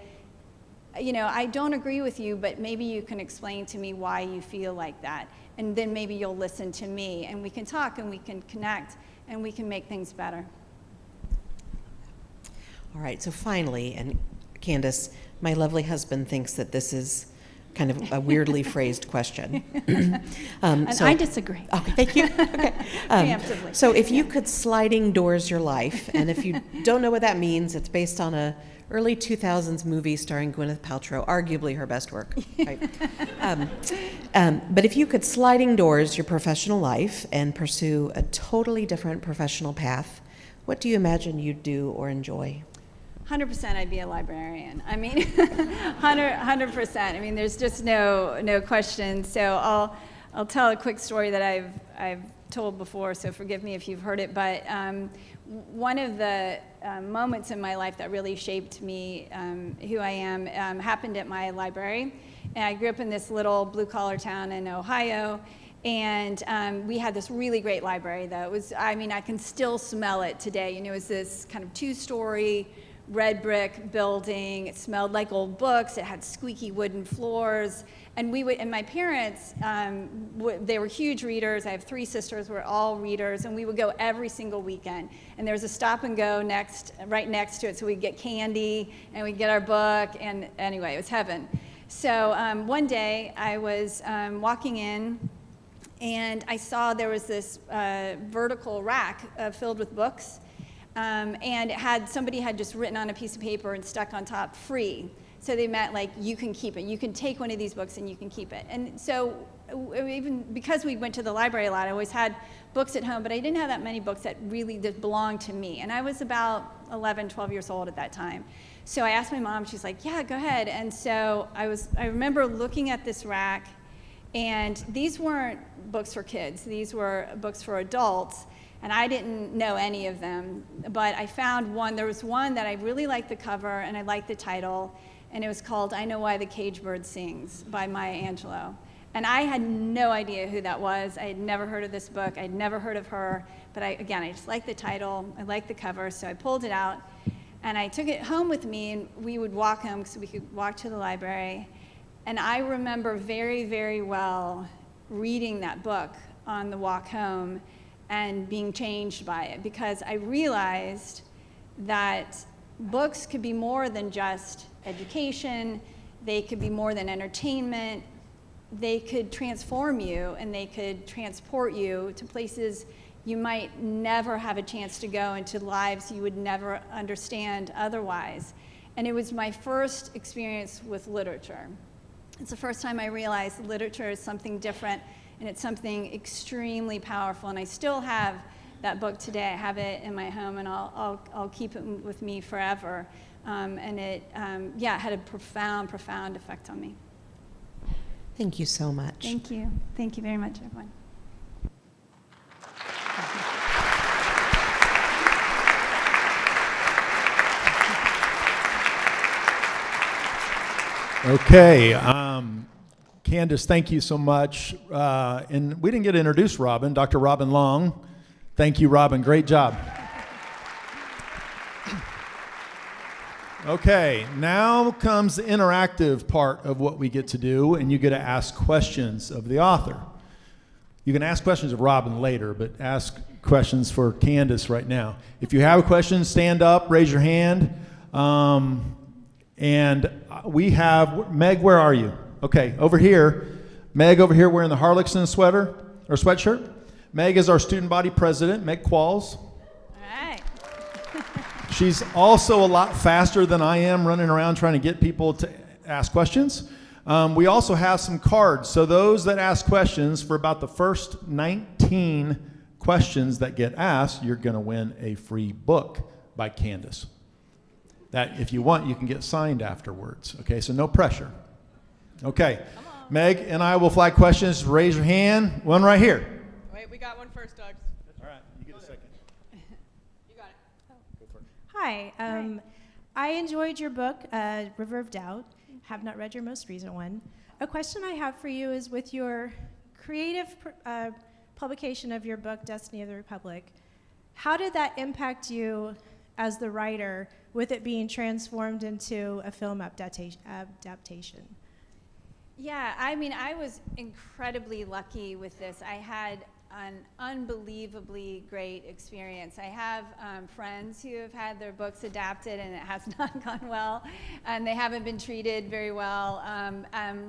you know, I don't agree with you, but maybe you can explain to me why you feel like that. And then maybe you'll listen to me, and we can talk and we can connect and we can make things better. All right, so finally, and Candice, my lovely husband thinks that this is kind of a weirdly phrased question. And I disagree. Okay, thank you. Okay. Preemptively. So if you could sliding doors your life, and if you don't know what that means, it's based on a early 2000s movie starring Gwyneth Paltrow, arguably her best work. Right? But if you could sliding doors your professional life and pursue a totally different professional path, What do you imagine you'd do or enjoy? 100% I'd be a librarian. I mean, 100%. I mean, there's just no question. So I'll tell a quick story that I've told before, so forgive me if you've heard it, but one of the moments in my life that really shaped me, who I am, happened at my library. And I grew up in this little blue-collar town in Ohio, and we had this really great library, though. It was, I mean, I can still smell it today. You know, it was this kind of two-story red brick building. It smelled like old books. It had squeaky wooden floors. And my parents, they were huge readers. I have 3 sisters, we're all readers, and we would go every single weekend. And there was a stop and go right next to it, so we'd get candy, and we'd get our book, and anyway, it was heaven. So one day, I was walking in, and I saw there was this vertical rack filled with books, and somebody had just written on a piece of paper and stuck on top, free. So they meant like, you can keep it. You can take one of these books and you can keep it. And so even because we went to the library a lot, I always had books at home, but I didn't have that many books that really belonged to me. And I was about 11, 12 years old at that time. So I asked my mom, she's like, yeah, go ahead. And so I remember looking at this rack, and these weren't books for kids. These were books for adults. And I didn't know any of them, but I found one. There was one that I really liked the cover, and I liked the title, and it was called I Know Why the Caged Bird Sings by Maya Angelou. And I had no idea who that was. I had never heard of this book. I had never heard of her, but I just liked the title. I liked the cover, so I pulled it out, and I took it home with me, and we would walk home because we could walk to the library. And I remember very, very well reading that book on the walk home and being changed by it, because I realized that books could be more than just education. They could be more than entertainment. They could transform you, and they could transport you to places you might never have a chance to go, into lives you would never understand otherwise. And it was my first experience with literature. It's the first time I realized literature is something different, and it's something extremely powerful. And I still have that book today. I have it in my home, and I'll keep it with me forever. And it had a profound effect on me. Thank you so much. Thank you. Thank you very much, everyone. Okay, Candice, thank you so much. And we didn't get to introduce Robin, Dr. Robin Long. Thank you, Robin. Great job. Okay, now comes the interactive part of what we get to do, and you get to ask questions of the author. You can ask questions of Robin later, but ask questions for Candice right now. If you have a question, stand up, raise your hand. And we have, Meg, where are you? Okay, over here. Meg over here wearing the Harlexton sweater, or sweatshirt. Meg is our student body president, Meg Qualls. All right. She's also a lot faster than I am running around trying to get people to ask questions. We also have some cards. So those that ask questions, for about the first 19 questions that get asked, you're going to win a free book by Candice. That, if you want, you can get signed afterwards. Okay, so no pressure. Okay, Meg and I will flag questions. Raise your hand. One right here. Wait, we got one first, Doug. All right, you get a second. You got it. Go for it. Hi. I enjoyed your book, River of Doubt. Have not read your most recent one. A question I have for you is, with your creative publication of your book, Destiny of the Republic, how did that impact you as the writer, with it being transformed into a film adaptation? Yeah, I mean, I was incredibly lucky with this. I had an unbelievably great experience. I have friends who have had their books adapted, and it has not gone well, and they haven't been treated very well.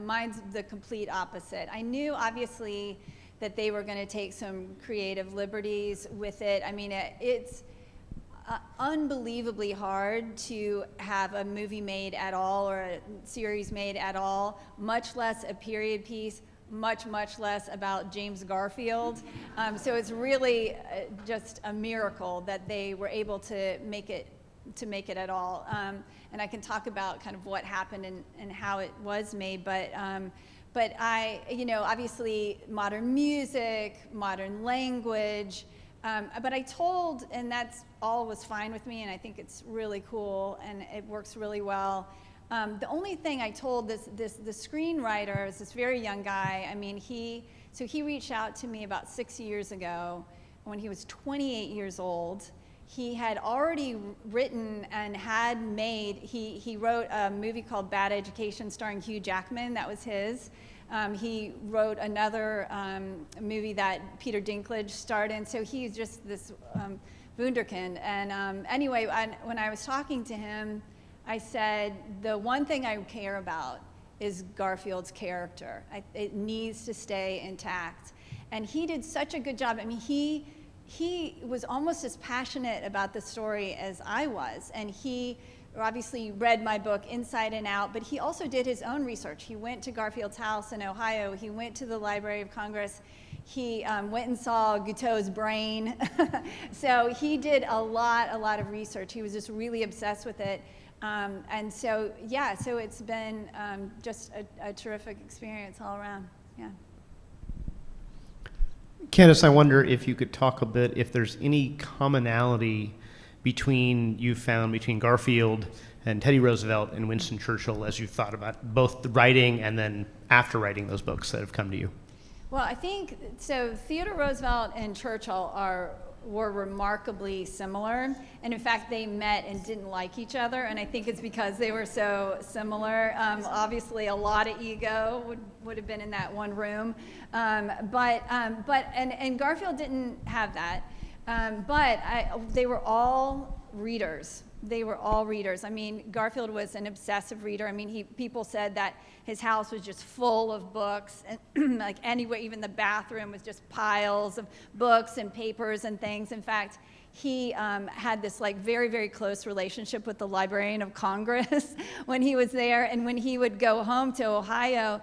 Mine's the complete opposite. I knew, obviously, that they were going to take some creative liberties with it. I mean, it's unbelievably hard to have a movie made at all, or a series made at all, much less a period piece, much, much less about James Garfield. So it's really just a miracle that they were able to make it at all. And I can talk about kind of what happened and how it was made, but I, obviously modern music, modern language, but I told, and that's all was fine with me, and I think it's really cool, and it works really well. The only thing I told the screenwriter is this very young guy. I mean, he reached out to me about 6 years ago when he was 28 years old. He had already written and had made, he wrote a movie called Bad Education starring Hugh Jackman, that was his. He wrote another movie that Peter Dinklage starred in, so he's just this wunderkind. And anyway, when I was talking to him, I said, the one thing I care about is Garfield's character. It needs to stay intact. And he did such a good job. I mean, he was almost as passionate about the story as I was, and he obviously read my book inside and out, but he also did his own research. He went to Garfield's house in Ohio. He went to the Library of Congress. He went and saw Guiteau's brain. So he did a lot of research. He was just really obsessed with it. And so, yeah, so it's been just a terrific experience all around, yeah. Candice, I wonder if you could talk a bit if there's any commonality between Garfield and Teddy Roosevelt and Winston Churchill as you've thought about both the writing and then after writing those books that have come to you. Well, I think, so Theodore Roosevelt and Churchill were remarkably similar, and in fact they met and didn't like each other, and I think it's because they were so similar. Obviously a lot of ego would have been in that one room, but Garfield didn't have that, but they were all readers. They were all readers. I mean, Garfield was an obsessive reader. I mean, people said that his house was just full of books, and like anywhere, even the bathroom was just piles of books and papers and things. In fact, he had this like very, very close relationship with the Librarian of Congress when he was there, and when he would go home to Ohio,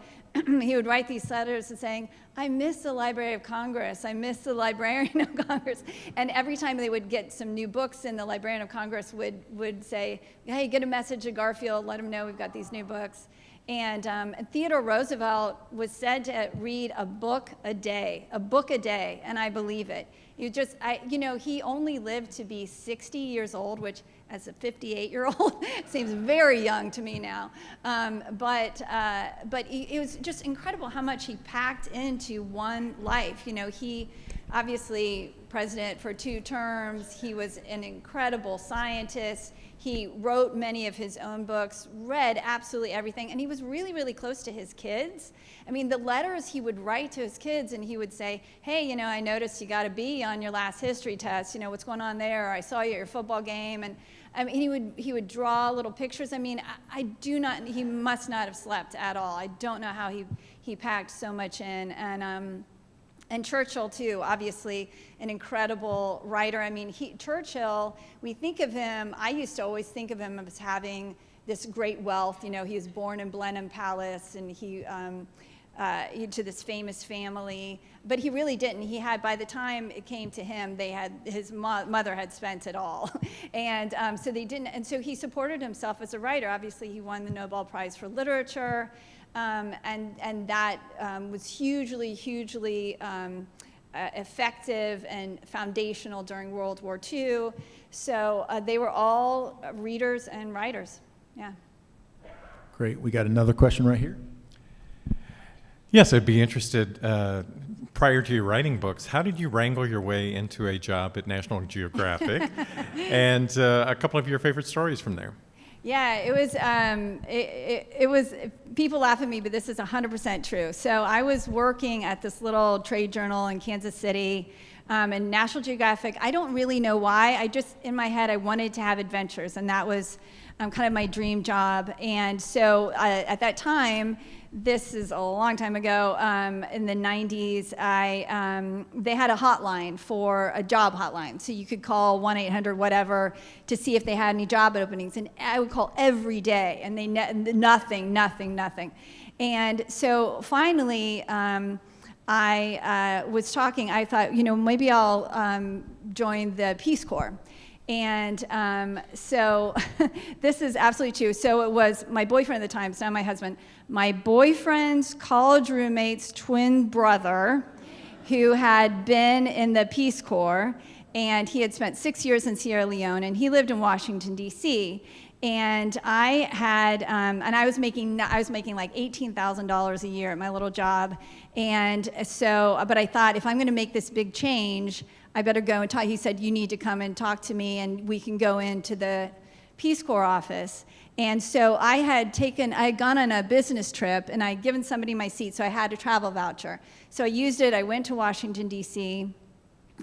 he would write these letters saying, I miss the Library of Congress, I miss the Librarian of Congress. And every time they would get some new books in, the Librarian of Congress would say, hey, get a message to Garfield, let him know we've got these new books. And Theodore Roosevelt was said to read a book a day, and I believe it. He only lived to be 60 years old, which as a 58-year-old seems very young to me now. But it was just incredible how much he packed into one life. He obviously president for 2 terms. He was an incredible scientist. He wrote many of his own books, read absolutely everything, and he was really, really close to his kids. I mean, the letters he would write to his kids, and he would say, hey, I noticed you got a B on your last history test. What's going on there? Or I saw you at your football game. And I mean, he would draw little pictures. I mean, he must not have slept at all. I don't know how he packed so much in. And Churchill, too, obviously an incredible writer. I mean, Churchill, we think of him, I used to always think of him as having this great wealth. He was born in Blenheim Palace, and he to this famous family, but he really didn't. He had, by the time it came to him, his mother had spent it all. And so they didn't, and so he supported himself as a writer. Obviously, he won the Nobel Prize for Literature. And that was hugely effective and foundational during World War II. So they were all readers and writers, yeah. Great, we got another question right here. Yes, I'd be interested, prior to your writing books, how did you wrangle your way into a job at National Geographic? And a couple of your favorite stories from there. Yeah, it was, people laugh at me, but this is 100% true. So I was working at this little trade journal in Kansas City, and National Geographic, I don't really know why, in my head, I wanted to have adventures, and that was kind of my dream job. And so at that time, this is a long time ago, in the 90s, they had a hotline for a job hotline. So you could call 1-800 whatever to see if they had any job openings. And I would call every day, and nothing. And so finally, I was talking, I thought, maybe I'll join the Peace Corps. And so this is absolutely true. So it was my boyfriend at the time, it's now my husband, my boyfriend's college roommate's twin brother who had been in the Peace Corps, and he had spent 6 years in Sierra Leone, and he lived in Washington, D.C. And I had, and I was making like $18,000 a year at my little job. And so, but I thought, if I'm going to make this big change, I better go and talk. He said, you need to come and talk to me, and we can go into the Peace Corps office. And so I had gone on a business trip, and I'd given somebody my seat, so I had a travel voucher. So I used it. I went to Washington, D.C.,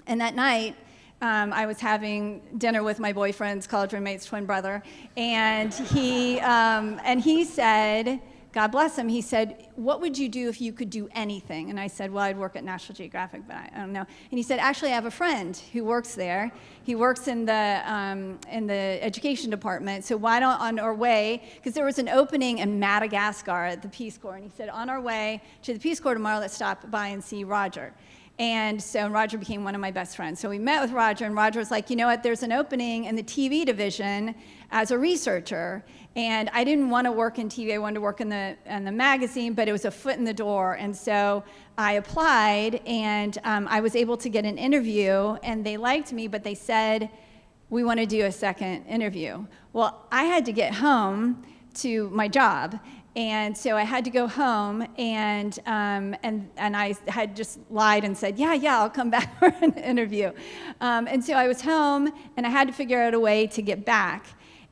and that night, I was having dinner with my boyfriend's college roommate's twin brother, and he said, God bless him, he said, what would you do if you could do anything? And I said, well, I'd work at National Geographic, but I don't know. And he said, actually, I have a friend who works there. He works in the education department, so why don't, on our way, because there was an opening in Madagascar at the Peace Corps, and he said, on our way to the Peace Corps tomorrow, let's stop by and see Roger. And so Roger became one of my best friends. So we met with Roger, and Roger was like, you know what, there's an opening in the TV division as a researcher. And I didn't want to work in TV, I wanted to work in the magazine, but it was a foot in the door. And so I applied, and I was able to get an interview, and they liked me, but they said, we want to do a second interview. Well, I had to get home to my job. And so I had to go home, and I had just lied and said, yeah, I'll come back for an interview. And so I was home, and I had to figure out a way to get back.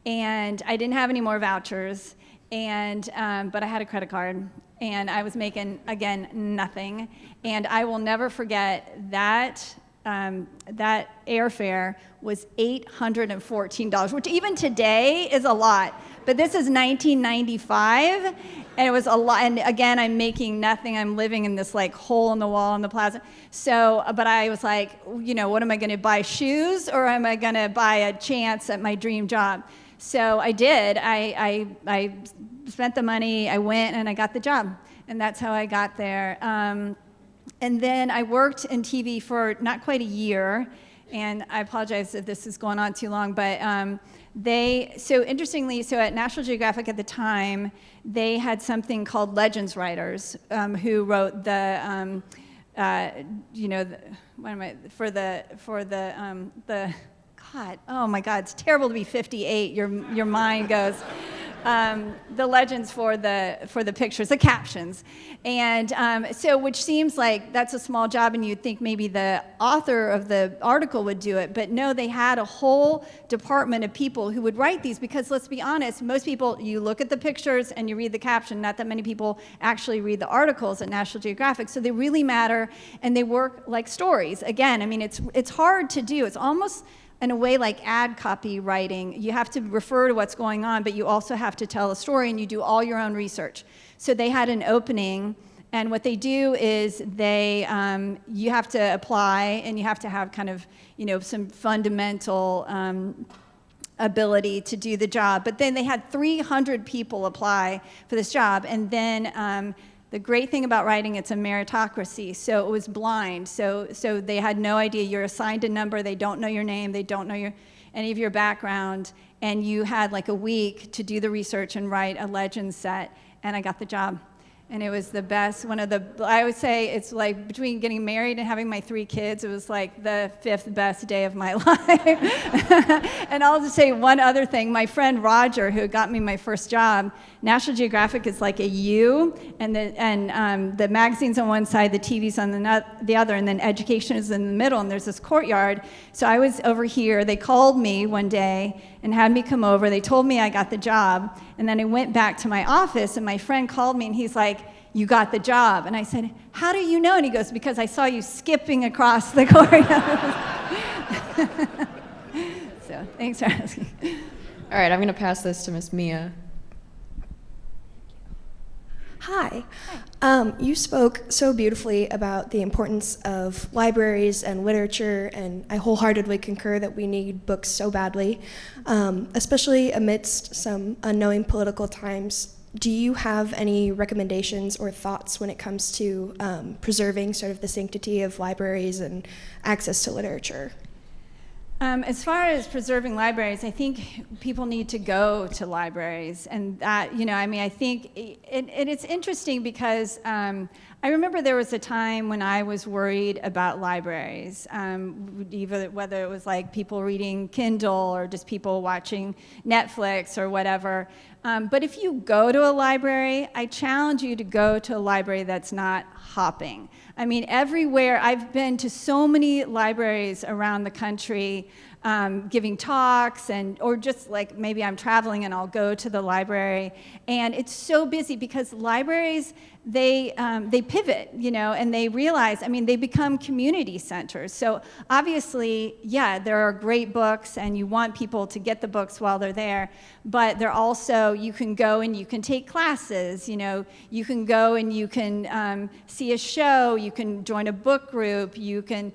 And I didn't have any more vouchers, but I had a credit card, and I was making, again, nothing. And I will never forget that airfare was $814, which even today is a lot. But this is 1995, and it was a lot. And again, I'm making nothing. I'm living in this like hole in the wall in the plaza. So, but I was like, what am I going to buy, shoes, or am I going to buy a chance at my dream job? So I did. I spent the money. I went and I got the job, and that's how I got there. And then I worked in TV for not quite a year, and I apologize if this is going on too long, but so at National Geographic at the time, they had something called legends writers who wrote God, oh my God, it's terrible to be 58. Your mind goes. The legends for the pictures, the captions, and so which seems like that's a small job, and you'd think maybe the author of the article would do it, but no, they had a whole department of people who would write these, because let's be honest, most people, you look at the pictures and you read the caption. Not that many people actually read the articles at National Geographic, so they really matter, and they work like stories. Again, I mean, it's hard to do. It's almost in a way like ad copy writing. You have to refer to what's going on, but you also have to tell a story, and you do all your own research. So they had an opening, and what they do is you have to apply, and you have to have kind of, some fundamental ability to do the job. But then they had 300 people apply for this job, and then the great thing about writing, it's a meritocracy, so it was blind. So they had no idea. You're assigned a number. They don't know your name. They don't know any of your background. And you had like a week to do the research and write a legend set, and I got the job. And it was the best, I would say it's like between getting married and having my 3 kids, it was like the 5th best day of my life. And I'll just say one other thing. My friend Roger, who got me my first job, National Geographic is like a U, and the magazine's on one side, the TV's on the other, and then education is in the middle, and there's this courtyard. So I was over here. They called me one day and had me come over. They told me I got the job, and then I went back to my office, and my friend called me, and he's like, you got the job. And I said, how do you know? And he goes, because I saw you skipping across the courtyard. So thanks for asking. All right, I'm going to pass this to Miss Mia. Hi. You spoke so beautifully about the importance of libraries and literature, and I wholeheartedly concur that we need books so badly, especially amidst some unknowing political times. do you have any recommendations or thoughts when it comes to preserving sort of the sanctity of libraries and access to literature? As far as preserving libraries, I think people need to go to libraries, and that, I think, and it's interesting because I remember there was a time when I was worried about libraries, whether it was like people reading Kindle or just people watching Netflix or whatever. But if you go to a library, I challenge you to go to a library that's not hopping. I mean, everywhere, I've been to so many libraries around the country giving talks, or just like maybe I'm traveling and I'll go to the library, and it's so busy because libraries, they pivot, and they realize, they become community centers. So obviously, yeah, there are great books and you want people to get the books while they're there, but they're also, you can go and you can take classes, you can go and you can see a show, you can join a book group, you can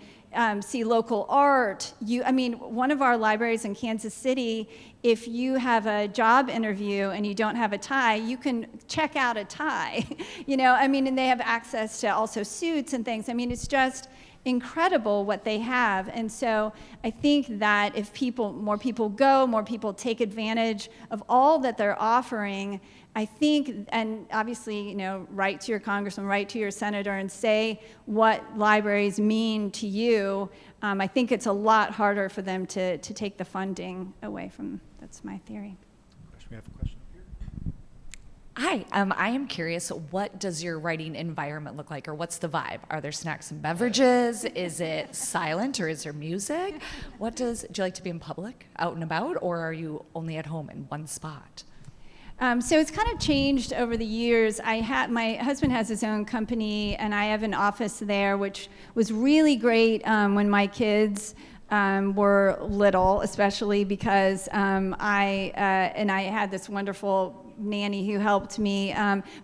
see local art. One of our libraries in Kansas City, if you have a job interview and you don't have a tie, you can check out a tie, and they have access to also suits and things. It's just incredible what they have. And so I think that if more people go, more people take advantage of all that they're offering, I think, and obviously, write to your congressman, write to your senator and say what libraries mean to you. I think it's a lot harder for them to take the funding away from, that's my theory. We have a question here. Hi, I am curious, what does your writing environment look like, or what's the vibe? Are there snacks and beverages? Is it silent, or is there music? Do you like to be in public, out and about, or are you only at home in one spot? So it's kind of changed over the years. My husband has his own company, and I have an office there, which was really great when my kids were little, especially because I had this wonderful nanny who helped me.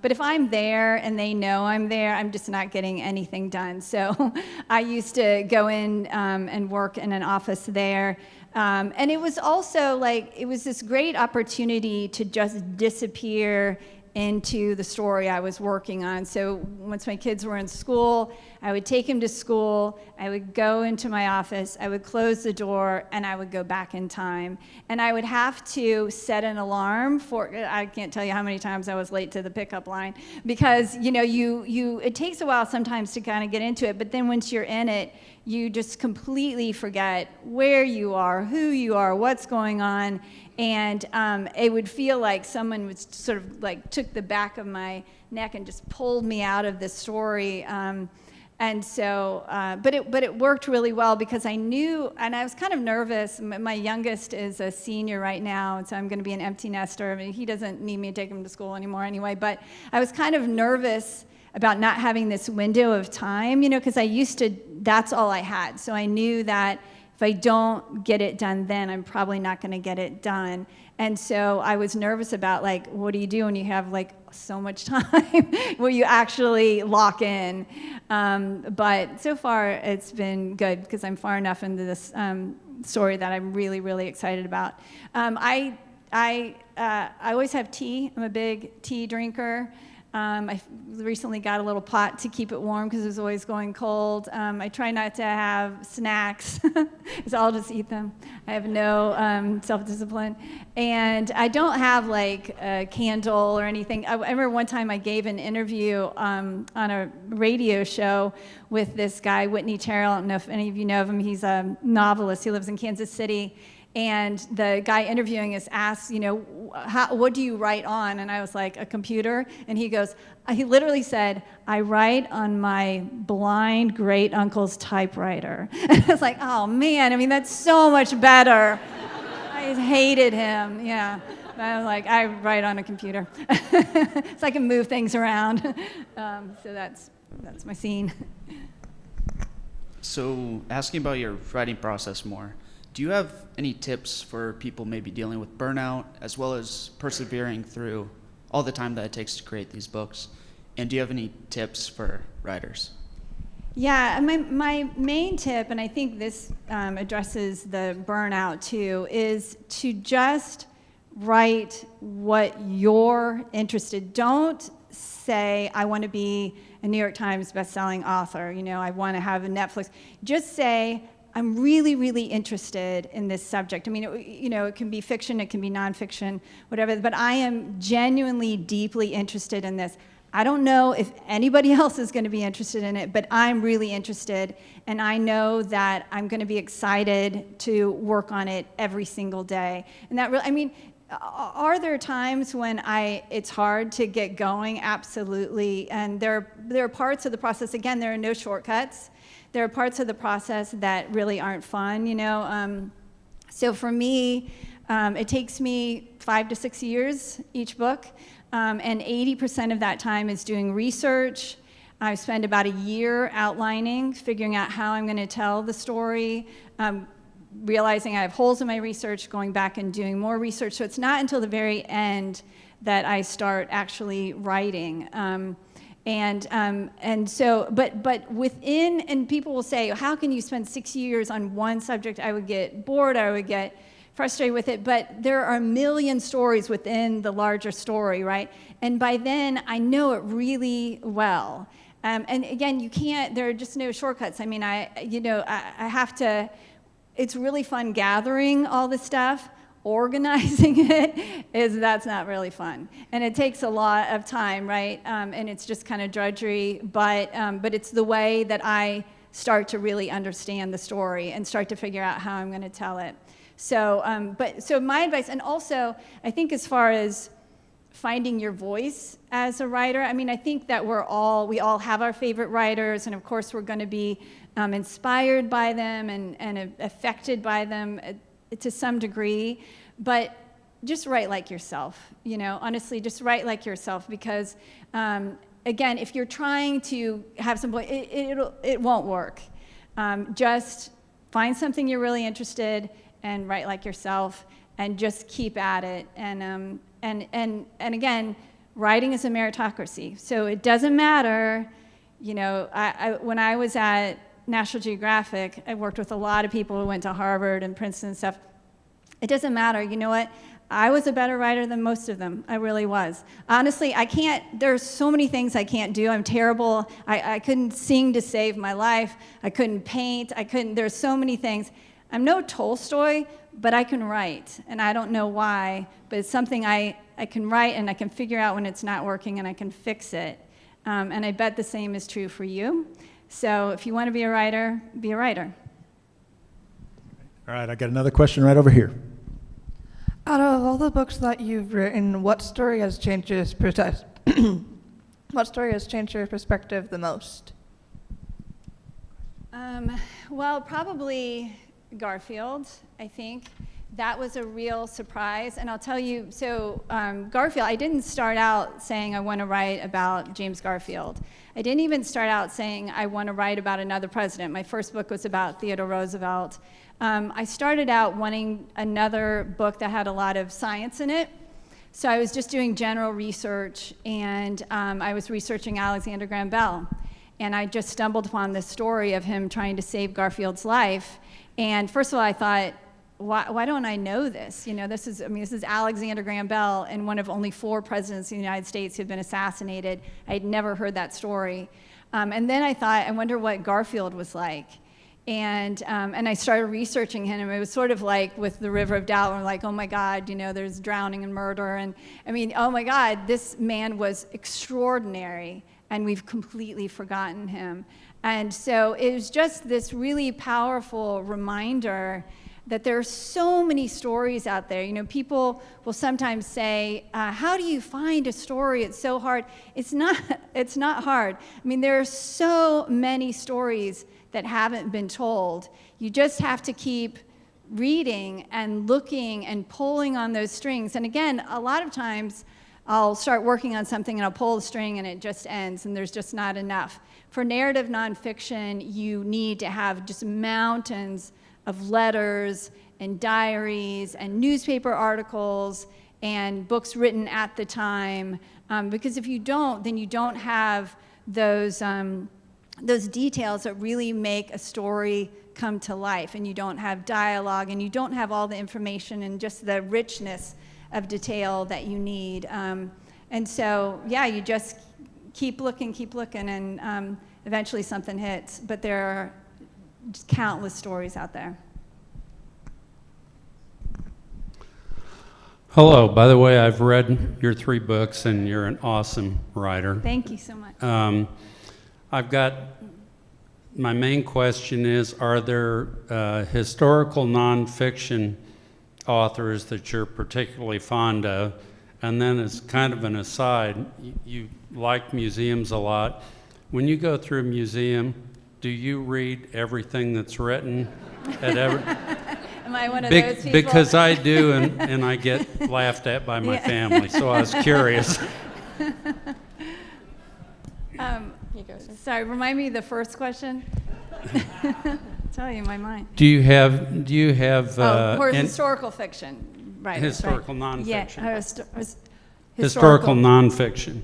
But if I'm there and they know I'm there, I'm just not getting anything done. So I used to go in and work in an office there. And it was also it was this great opportunity to just disappear into the story I was working on. So once my kids were in school, I would take them to school, I would go into my office, I would close the door, and I would go back in time. And I would have to set an alarm I can't tell you how many times I was late to the pickup line, because it takes a while sometimes to kind of get into it, but then once you're in it, you just completely forget where you are, who you are, what's going on, and it would feel like someone was sort of took the back of my neck and just pulled me out of the story. And so, but it worked really well because I knew, and I was kind of nervous. My youngest is a senior right now, and so I'm going to be an empty nester. He doesn't need me to take him to school anymore anyway, but I was kind of nervous about not having this window of time, because that's all I had. So I knew that if I don't get it done then, I'm probably not going to get it done. And so I was nervous about what do you do when you have so much time? Will you actually lock in? But so far it's been good because I'm far enough into this story that I'm really, really excited about. I always have tea. I'm a big tea drinker. I recently got a little pot to keep it warm because it was always going cold. I try not to have snacks, because I'll just eat them. I have no self-discipline. And I don't have a candle or anything. I remember one time I gave an interview on a radio show with this guy, Whitney Terrell. I don't know if any of you know of him. He's a novelist. He lives in Kansas City. And the guy interviewing us asked, what do you write on? And I was like, a computer. And he literally said, I write on my blind great uncle's typewriter. And I was like, oh man, that's so much better. I hated him, yeah. But I was like, I write on a computer. So I can move things around. So that's my scene. So asking about your writing process more, do you have any tips for people maybe dealing with burnout as well as persevering through all the time that it takes to create these books? And do you have any tips for writers? Yeah, my main tip, and I think this addresses the burnout too, is to just write what you're interested. Don't say, I want to be a New York Times bestselling author, I want to have a Netflix. Just say, I'm really, really interested in this subject. I mean, it can be fiction, it can be nonfiction, whatever, but I am genuinely, deeply interested in this. I don't know if anybody else is going to be interested in it, but I'm really interested, and I know that I'm going to be excited to work on it every single day. And that really, I mean, are there times when it's hard to get going? Absolutely. And there are parts of the process, again, there are no shortcuts. There are parts of the process that really aren't fun, So for me, it takes me 5 to 6 years each book. And 80% of that time is doing research. I spend about a year outlining, figuring out how I'm going to tell the story, realizing I have holes in my research, going back and doing more research. So it's not until the very end that I start actually writing. But within, and people will say, how can you spend 6 years on one subject? I would get bored, I would get frustrated with it, but there are a million stories within the larger story, right? And by then, I know it really well. And again, there are just no shortcuts. I mean, I have to, it's really fun gathering all this stuff. Organizing that's not really fun. And it takes a lot of time, right? And it's just kind of drudgery, but it's the way that I start to really understand the story and start to figure out how I'm going to tell it. So my advice, and also I think as far as finding your voice as a writer, I mean, I think that we all have our favorite writers, and of course we're going to be inspired by them and affected by them to some degree, but just write like yourself, honestly, just write like yourself, because again, if you're trying to have some voice, it won't work. Just find something you're really interested and write like yourself, and just keep at it. And again, writing is a meritocracy, so it doesn't matter. When I was at National Geographic, I worked with a lot of people who went to Harvard and Princeton and stuff. It doesn't matter. You know what? I was a better writer than most of them. I really was. Honestly, there's so many things I can't do. I'm terrible. I couldn't sing to save my life. I couldn't paint. There's so many things. I'm no Tolstoy, but I can write, and I don't know why, but it's something I can write, and I can figure out when it's not working, and I can fix it. And I bet the same is true for you. So if you want to be a writer, be a writer. All right, I got another question right over here. Out of all the books that you've written, what story has changed your what story has changed your perspective the most? Well, probably Garfield, I think. That was a real surprise, and I'll tell you, so Garfield, I didn't start out saying I want to write about James Garfield. I didn't even start out saying I want to write about another president. My first book was about Theodore Roosevelt. I started out wanting another book that had a lot of science in it. So I was just doing general research, and I was researching Alexander Graham Bell. And I just stumbled upon this story of him trying to save Garfield's life. And first of all, I thought, why don't I know this? This is Alexander Graham Bell, and one of only 4 presidents in the United States who had been assassinated. I had never heard that story. And then I thought, I wonder what Garfield was like. And I started researching him, and it was sort of like with the River of Doubt, we're like, oh my God, there's drowning and murder, and oh my God, this man was extraordinary, and we've completely forgotten him. And so it was just this really powerful reminder that there are so many stories out there. People will sometimes say, how do you find a story? It's so hard. It's not hard. There are so many stories that haven't been told. You just have to keep reading and looking and pulling on those strings. And again, a lot of times I'll start working on something and I'll pull the string and it just ends and there's just not enough. For narrative nonfiction, you need to have just mountains of letters and diaries and newspaper articles and books written at the time, because if you don't, then you don't have those details that really make a story come to life, and you don't have dialogue, and you don't have all the information and just the richness of detail that you need. And so, yeah, you just keep looking, and eventually something hits. But there are just countless stories out there. Hello. By the way, I've read your 3 books, and you're an awesome writer. Thank you so much. My main question is, are there historical nonfiction authors that you're particularly fond of? And then as kind of an aside, you like museums a lot. When you go through a museum, do you read everything that's written at every... Am I one of those people? Because I do, and I get laughed at by my family, so I was curious. Sorry, remind me the first question. Tell you my mind. Do you have historical fiction, right? Historical nonfiction. Yeah, historical nonfiction.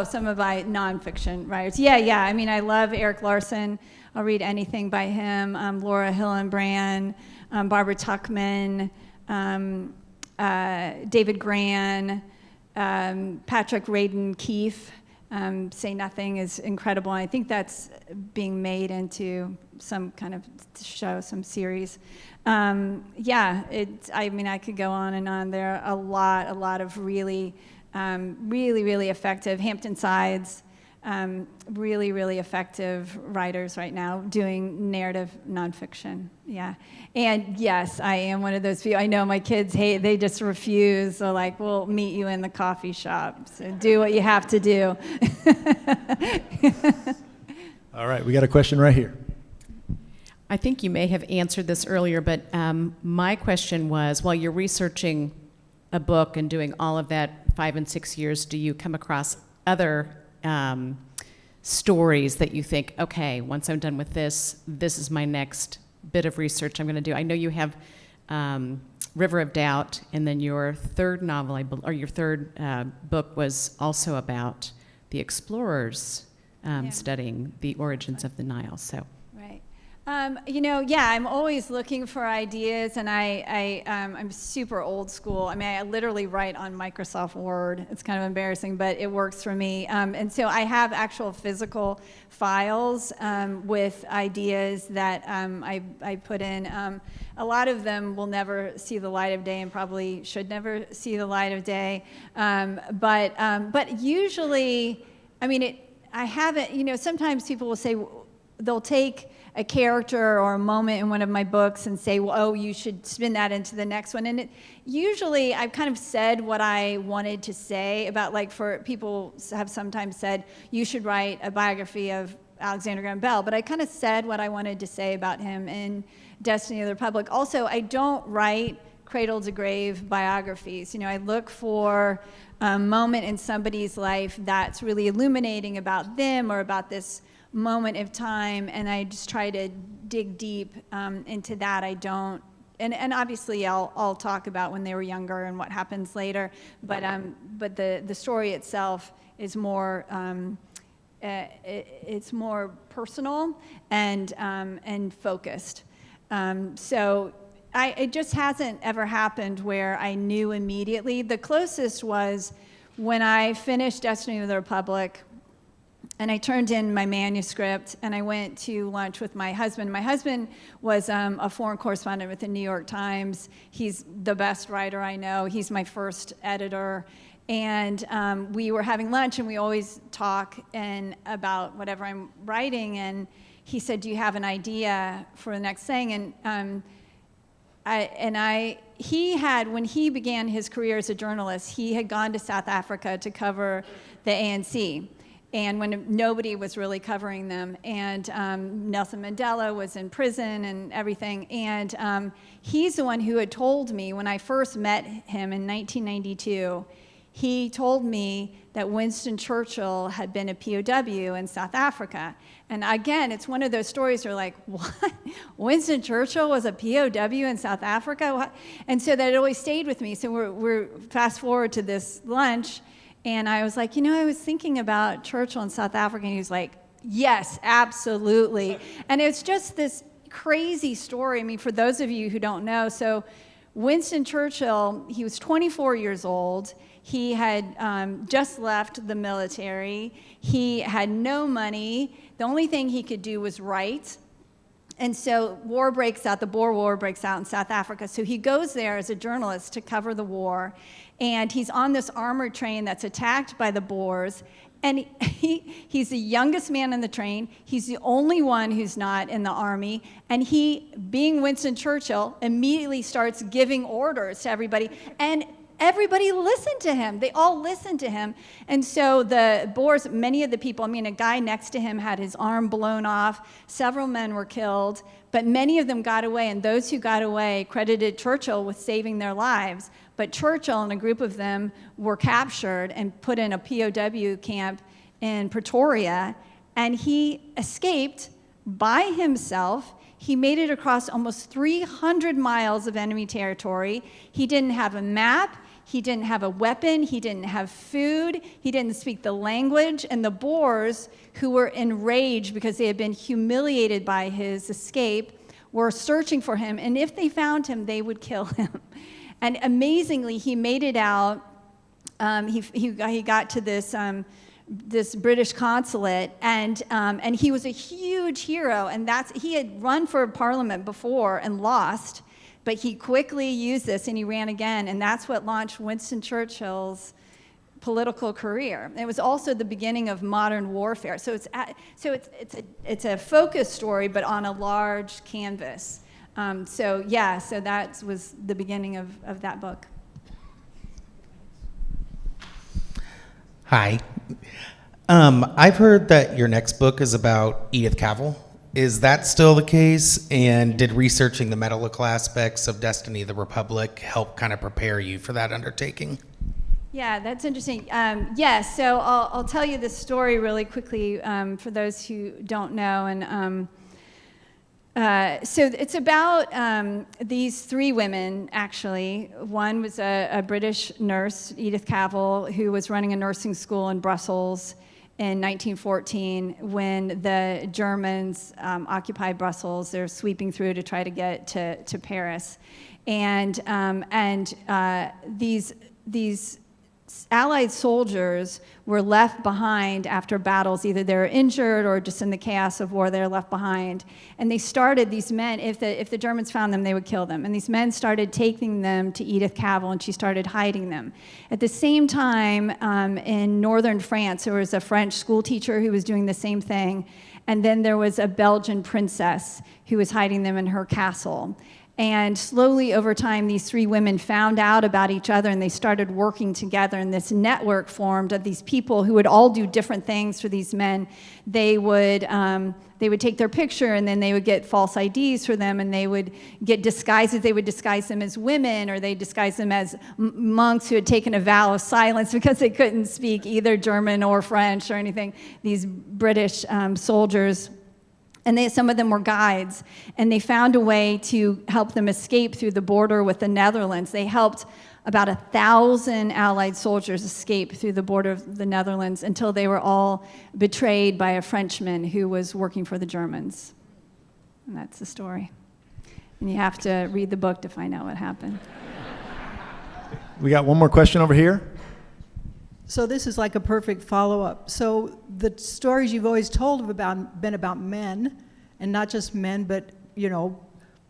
Some of my nonfiction writers. Yeah. I mean, I love Eric Larson. I'll read anything by him. Laura Hillenbrand, Barbara Tuchman, David Gran, Patrick Radden Keefe. Say Nothing is incredible. And I think that's being made into some kind of show, some series. I mean, I could go on and on. There are a lot of really effective Hampton Sides, really effective writers right now doing narrative nonfiction. Yeah. And yes, I am one of those people. I know my kids they just refuse. They're like, we'll meet you in the coffee shop. So do what you have to do. All right, we got a question right here. I think you may have answered this earlier, but my question was, while you're researching a book and doing all of that 5 and 6 years, do you come across other stories that you think, okay, once I'm done with this is my next bit of research I'm going to do? I know you have River of Doubt, and then your third novel, your third book was also about the explorers studying the origins of the Nile. So. Right. I'm always looking for ideas, and I'm super old school. I mean, I literally write on Microsoft Word. It's kind of embarrassing, but it works for me. And so I have actual physical files with ideas that I put in. A lot of them will never see the light of day and probably should never see the light of day. But usually, I mean, I haven't, sometimes people will say, they'll take a character or a moment in one of my books and say, well, you should spin that into the next one. And usually I've kind of said what I wanted to say about, like, for people have sometimes said, you should write a biography of Alexander Graham Bell, but I kind of said what I wanted to say about him in Destiny of the Republic. Also, I don't write cradle to grave biographies. I look for a moment in somebody's life that's really illuminating about them or about this moment of time, and I just try to dig deep into that. I don't, and obviously I'll talk about when they were younger and what happens later, but the story itself is more it's more personal and focused. So it just hasn't ever happened where I knew immediately. The closest was when I finished Destiny of the Republic, and I turned in my manuscript, and I went to lunch with my husband. My husband was a foreign correspondent with the New York Times. He's the best writer I know. He's my first editor. And we were having lunch, and we always talk about whatever I'm writing. And he said, do you have an idea for the next thing? And he had, when he began his career as a journalist, he had gone to South Africa to cover the ANC. And when nobody was really covering them, and Nelson Mandela was in prison and everything, and he's the one who had told me when I first met him in 1992, he told me that Winston Churchill had been a POW in South Africa. And again, it's one of those stories where like, what? Winston Churchill was a POW in South Africa? What? And so that always stayed with me. So we're fast forward to this lunch, and I was like, I was thinking about Churchill in South Africa, and he was like, yes, absolutely. And it's just this crazy story. I mean, for those of you who don't know, so Winston Churchill, he was 24 years old. He had just left the military. He had no money. The only thing he could do was write. And so war breaks out, the Boer War breaks out in South Africa. So he goes there as a journalist to cover the war. And he's on this armored train that's attacked by the Boers. And he's the youngest man in the train. He's the only one who's not in the army. And he, being Winston Churchill, immediately starts giving orders to everybody. And everybody listened to him. They all listened to him. And so the Boers, many of the people, I mean, a guy next to him had his arm blown off. Several men were killed, but many of them got away. And those who got away credited Churchill with saving their lives. But Churchill and a group of them were captured and put in a POW camp in Pretoria. And he escaped by himself. He made it across almost 300 miles of enemy territory. He didn't have a map. He didn't have a weapon. He didn't have food. He didn't speak the language. And the Boers, who were enraged because they had been humiliated by his escape, were searching for him. And if they found him, they would kill him. And amazingly, he made it out. He got to this British consulate, and he was a huge hero. And he had run for parliament before and lost. But he quickly used this, and he ran again, and that's what launched Winston Churchill's political career. It was also the beginning of modern warfare. So it's a focus story, but on a large canvas. So that was the beginning of that book. Hi. I've heard that your next book is about Edith Cavell. Is that still the case? And did researching the medical aspects of Destiny of the Republic help kind of prepare you for that undertaking? Yeah, that's interesting. Yes, so I'll tell you the story really quickly for those who don't know. And so it's about these three women, actually. One was a British nurse, Edith Cavell, who was running a nursing school in Brussels in 1914 when the Germans occupied Brussels. They're sweeping through to try to get to Paris. And these Allied soldiers were left behind after battles. Either they were injured or just in the chaos of war, they were left behind. And they started, these men, if the Germans found them, they would kill them. And these men started taking them to Edith Cavell, and she started hiding them. At the same time, in northern France, there was a French school teacher who was doing the same thing. And then there was a Belgian princess who was hiding them in her castle. And slowly over time, these three women found out about each other, and they started working together, and this network formed of these people who would all do different things for these men. They would take their picture, and then they would get false IDs for them, and they would get disguises. They would disguise them as women, or they disguise them as monks who had taken a vow of silence because they couldn't speak either German or French or anything. These British soldiers. And some of them were guides, and they found a way to help them escape through the border with the Netherlands. They helped about 1,000 Allied soldiers escape through the border of the Netherlands until they were all betrayed by a Frenchman who was working for the Germans. And that's the story. And you have to read the book to find out what happened. We got one more question over here. So this is like a perfect follow-up. So the stories you've always told have been about men, and not just men, but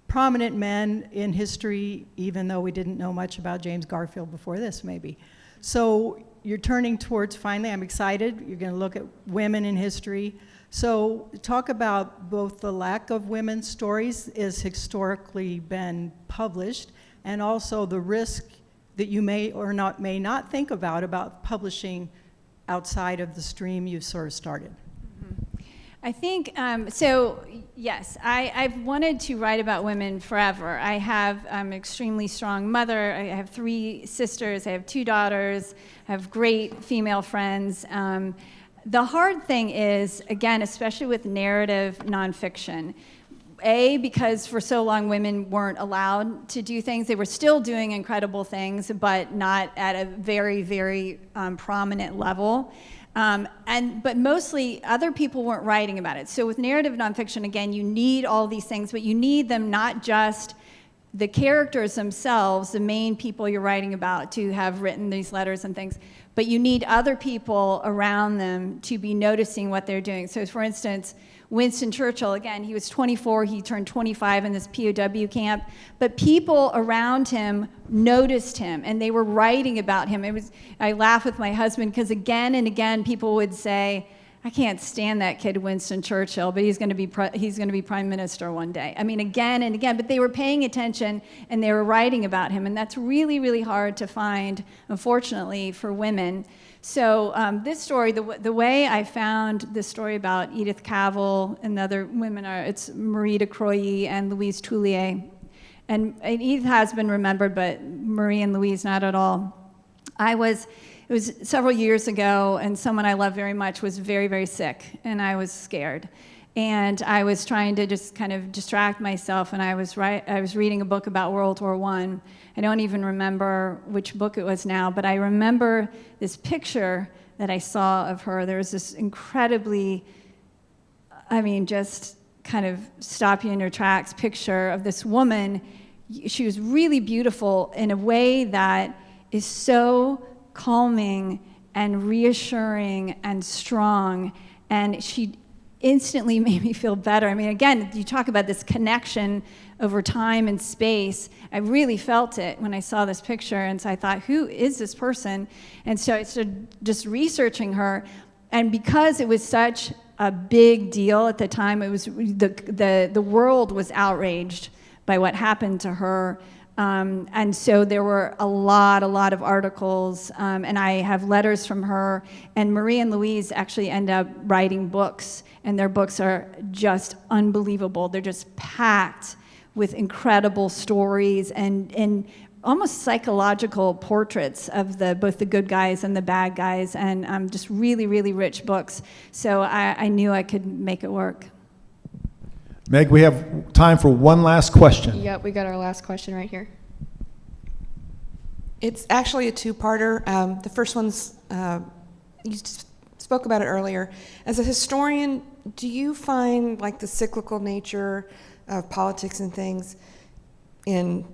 prominent men in history, even though we didn't know much about James Garfield before this, maybe. So you're turning towards, finally, I'm excited, you're going to look at women in history. So talk about both the lack of women's stories as historically been published, and also the risk that you may not think about publishing outside of the stream you've sort of started. Mm-hmm. I think, so yes, I've wanted to write about women forever. I have an extremely strong mother. I have 3 sisters. I have 2 daughters. I have great female friends. The hard thing is, again, especially with narrative nonfiction, because for so long women weren't allowed to do things. They were still doing incredible things, but not at a very, very prominent level. But mostly other people weren't writing about it. So with narrative nonfiction, again, you need all these things, but you need them not just the characters themselves, the main people you're writing about, to have written these letters and things, but you need other people around them to be noticing what they're doing. So for instance, Winston Churchill, again, he was 24, he turned 25 in this POW camp, but people around him noticed him and they were writing about him. I laugh with my husband because again and again people would say, I can't stand that kid Winston Churchill, but he's going to be prime minister one day. I mean, again and again, but they were paying attention and they were writing about him, and that's really, really hard to find, unfortunately, for women. So this story, the way I found this story about Edith Cavell and the other women it's Marie de Croÿ and Louise Toulier. And Edith has been remembered, but Marie and Louise not at all. It was several years ago, and someone I love very much was very, very sick, and I was scared. And I was trying to just kind of distract myself, and I was reading a book about World War I. I don't even remember which book it was now, but I remember this picture that I saw of her. There was this incredibly, just kind of stop you in your tracks picture of this woman. She was really beautiful in a way that is so calming and reassuring and strong, and she instantly made me feel better. I mean, again, you talk about this connection over time and space. I really felt it when I saw this picture, and so I thought, who is this person? And so I started just researching her, and because it was such a big deal at the time, it was the world was outraged by what happened to her. And so there were a lot of articles, and I have letters from her, and Marie and Louise actually end up writing books, and their books are just unbelievable. They're just packed with incredible stories and almost psychological portraits of both the good guys and the bad guys, and just really, really rich books. So I knew I could make it work. Meg, we have time for one last question. Yep, we got our last question right here. It's actually a two-parter. The first one's, you spoke about it earlier. As a historian, do you find like the cyclical nature of politics and things in,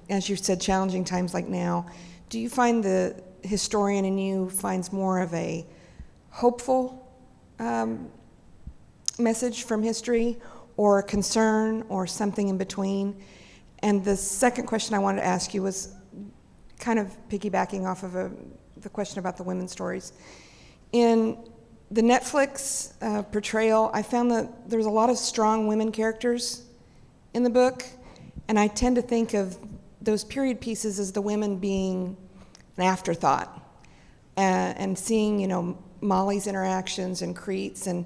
as you said, challenging times like now, do you find the historian in you finds more of a hopeful message from history, or concern, or something in between? And the second question I wanted to ask you was kind of piggybacking off of the question about the women's stories. In the Netflix portrayal, I found that there was a lot of strong women characters in the book, and I tend to think of those period pieces as the women being an afterthought, and seeing, Molly's interactions and Crete's, and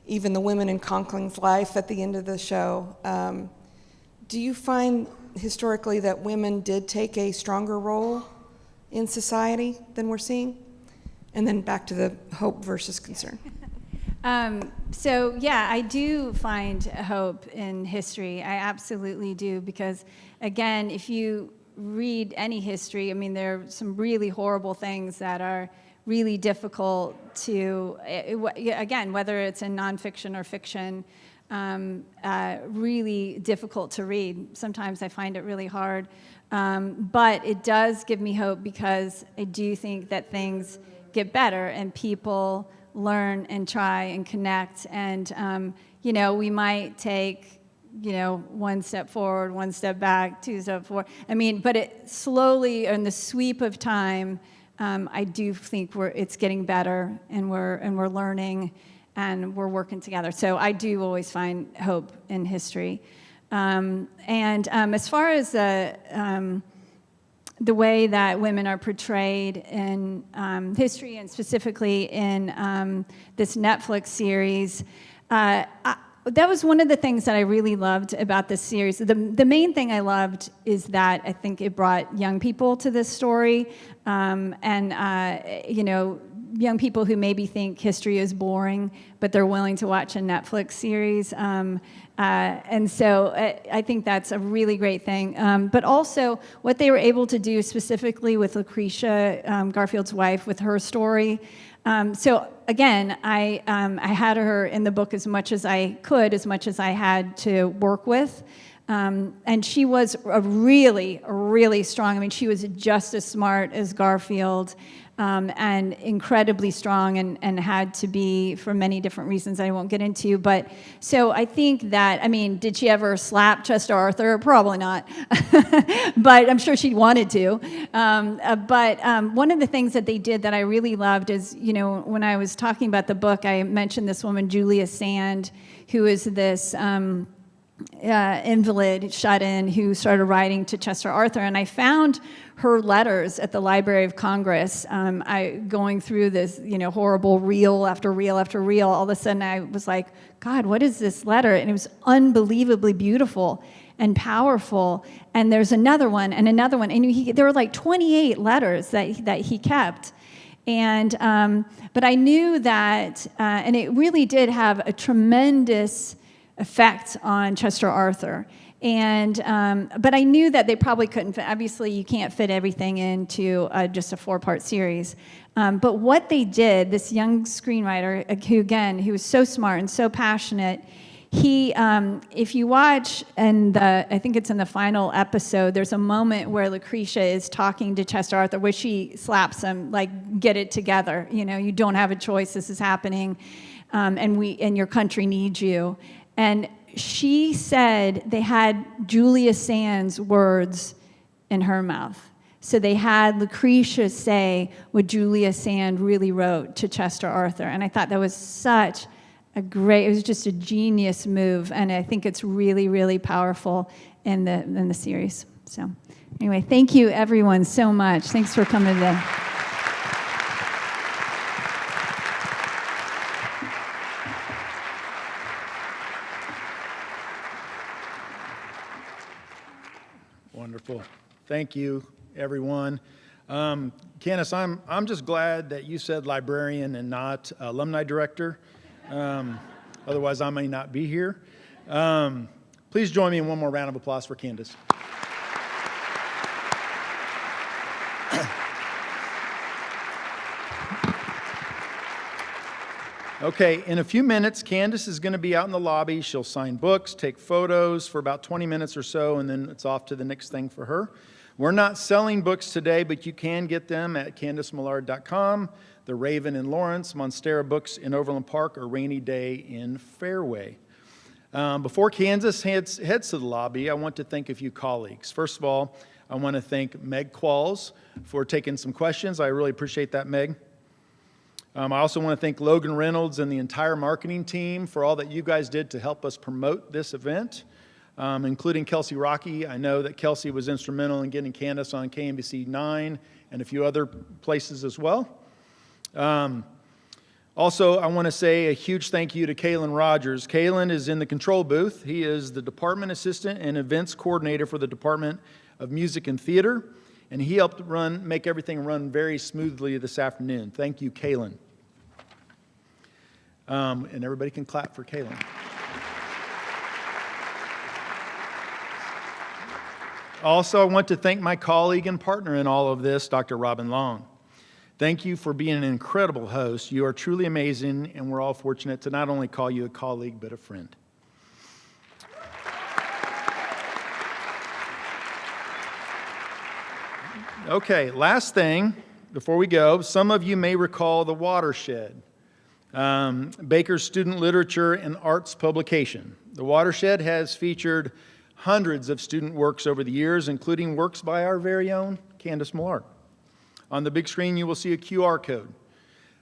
even the women in Conkling's life at the end of the show. Do you find historically that women did take a stronger role in society than we're seeing? And then back to the hope versus concern. So yeah, I do find hope in history. I absolutely do, because again, if you read any history, there are some really horrible things that are really difficult to, again, whether it's in nonfiction or fiction, really difficult to read. Sometimes I find it really hard. But it does give me hope, because I do think that things get better and people learn and try and connect. And, we might take, one step forward, one step back, two steps forward. But it slowly, in the sweep of time, I do think it's getting better, and we're learning, and we're working together. So I do always find hope in history. As far as the way that women are portrayed in history, and specifically in this Netflix series, that was one of the things that I really loved about this series. The main thing I loved is that I think it brought young people to this story, young people who maybe think history is boring, but they're willing to watch a Netflix series. And so I think that's a really great thing. But also what they were able to do specifically with Lucretia, Garfield's wife, with her story. So again, I had her in the book as much as I could, as much as I had to work with. And she was a really strong, I mean, she was just as smart as Garfield, and incredibly strong, and had to be for many different reasons I won't get into. But so I think that, I mean, did she ever slap Chester Arthur? Probably not. But I'm sure she wanted to. But one of the things that they did that I really loved is, you know, when I was talking about the book, I mentioned this woman, Julia Sand, who is this invalid, shut in, who started writing to Chester Arthur. And I found her letters at the Library of Congress. Going through this, you know, horrible reel after reel after reel, all of a sudden I was like, God, what is this letter? And it was unbelievably beautiful and powerful. And there's another one and another one. And there were like 28 letters that he kept. And but I knew that, and it really did have a tremendous effect on Chester Arthur. And but I knew that they probably couldn't fit. Obviously, you can't fit everything into just a 4-part series. But what they did, this young screenwriter, who was so smart and so passionate, he, if you watch, and I think it's in the final episode, there's a moment where Lucretia is talking to Chester Arthur, where she slaps him, like, get it together. You know, you don't have a choice. This is happening, and your country needs you. And she said they had Julia Sand's words in her mouth. So they had Lucretia say what Julia Sand really wrote to Chester Arthur. And I thought that was such it was just a genius move. And I think it's really, really powerful in the series. So anyway, thank you everyone so much. Thanks for coming today. Wonderful. Thank you, everyone. Candice, I'm just glad that you said librarian and not alumni director. Otherwise, I may not be here. Please join me in one more round of applause for Candice. Okay, in a few minutes, Candice is going to be out in the lobby. She'll sign books, take photos for about 20 minutes or so, and then it's off to the next thing for her. We're not selling books today, but you can get them at CandiceMillard.com, The Raven in Lawrence, Monstera Books in Overland Park, or Rainy Day in Fairway. Before Candice heads to the lobby, I want to thank a few colleagues. First of all, I want to thank Meg Qualls for taking some questions. I really appreciate that, Meg. I also want to thank Logan Reynolds and the entire marketing team for all that you guys did to help us promote this event, including Kelsey Rocky. I know that Kelsey was instrumental in getting Candice on KMBC 9 and a few other places as well. Also, I want to say a huge thank you to Kalen Rogers. Kalen is in the control booth. He is the department assistant and events coordinator for the Department of Music and Theater, and he helped make everything run very smoothly this afternoon. Thank you, Kalen. And everybody can clap for Kalen. Also, I want to thank my colleague and partner in all of this, Dr. Robin Long. Thank you for being an incredible host. You are truly amazing, and we're all fortunate to not only call you a colleague, but a friend. Okay, last thing before we go. Some of you may recall The Watershed, Baker's student literature and arts publication. The Watershed has featured hundreds of student works over the years, including works by our very own Candice Millard. On the big screen, you will see a QR code.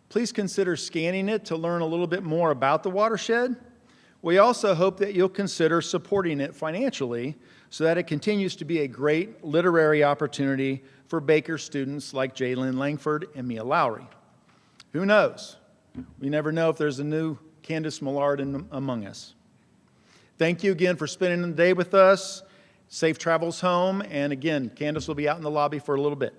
Please consider scanning it to learn a little bit more about The Watershed. We also hope that you'll consider supporting it financially so that it continues to be a great literary opportunity for Baker students like Jalen Langford and Mia Lowry. Who knows? We never know if there's a new Candice Millard among us. Thank you again for spending the day with us. Safe travels home. And again, Candice will be out in the lobby for a little bit.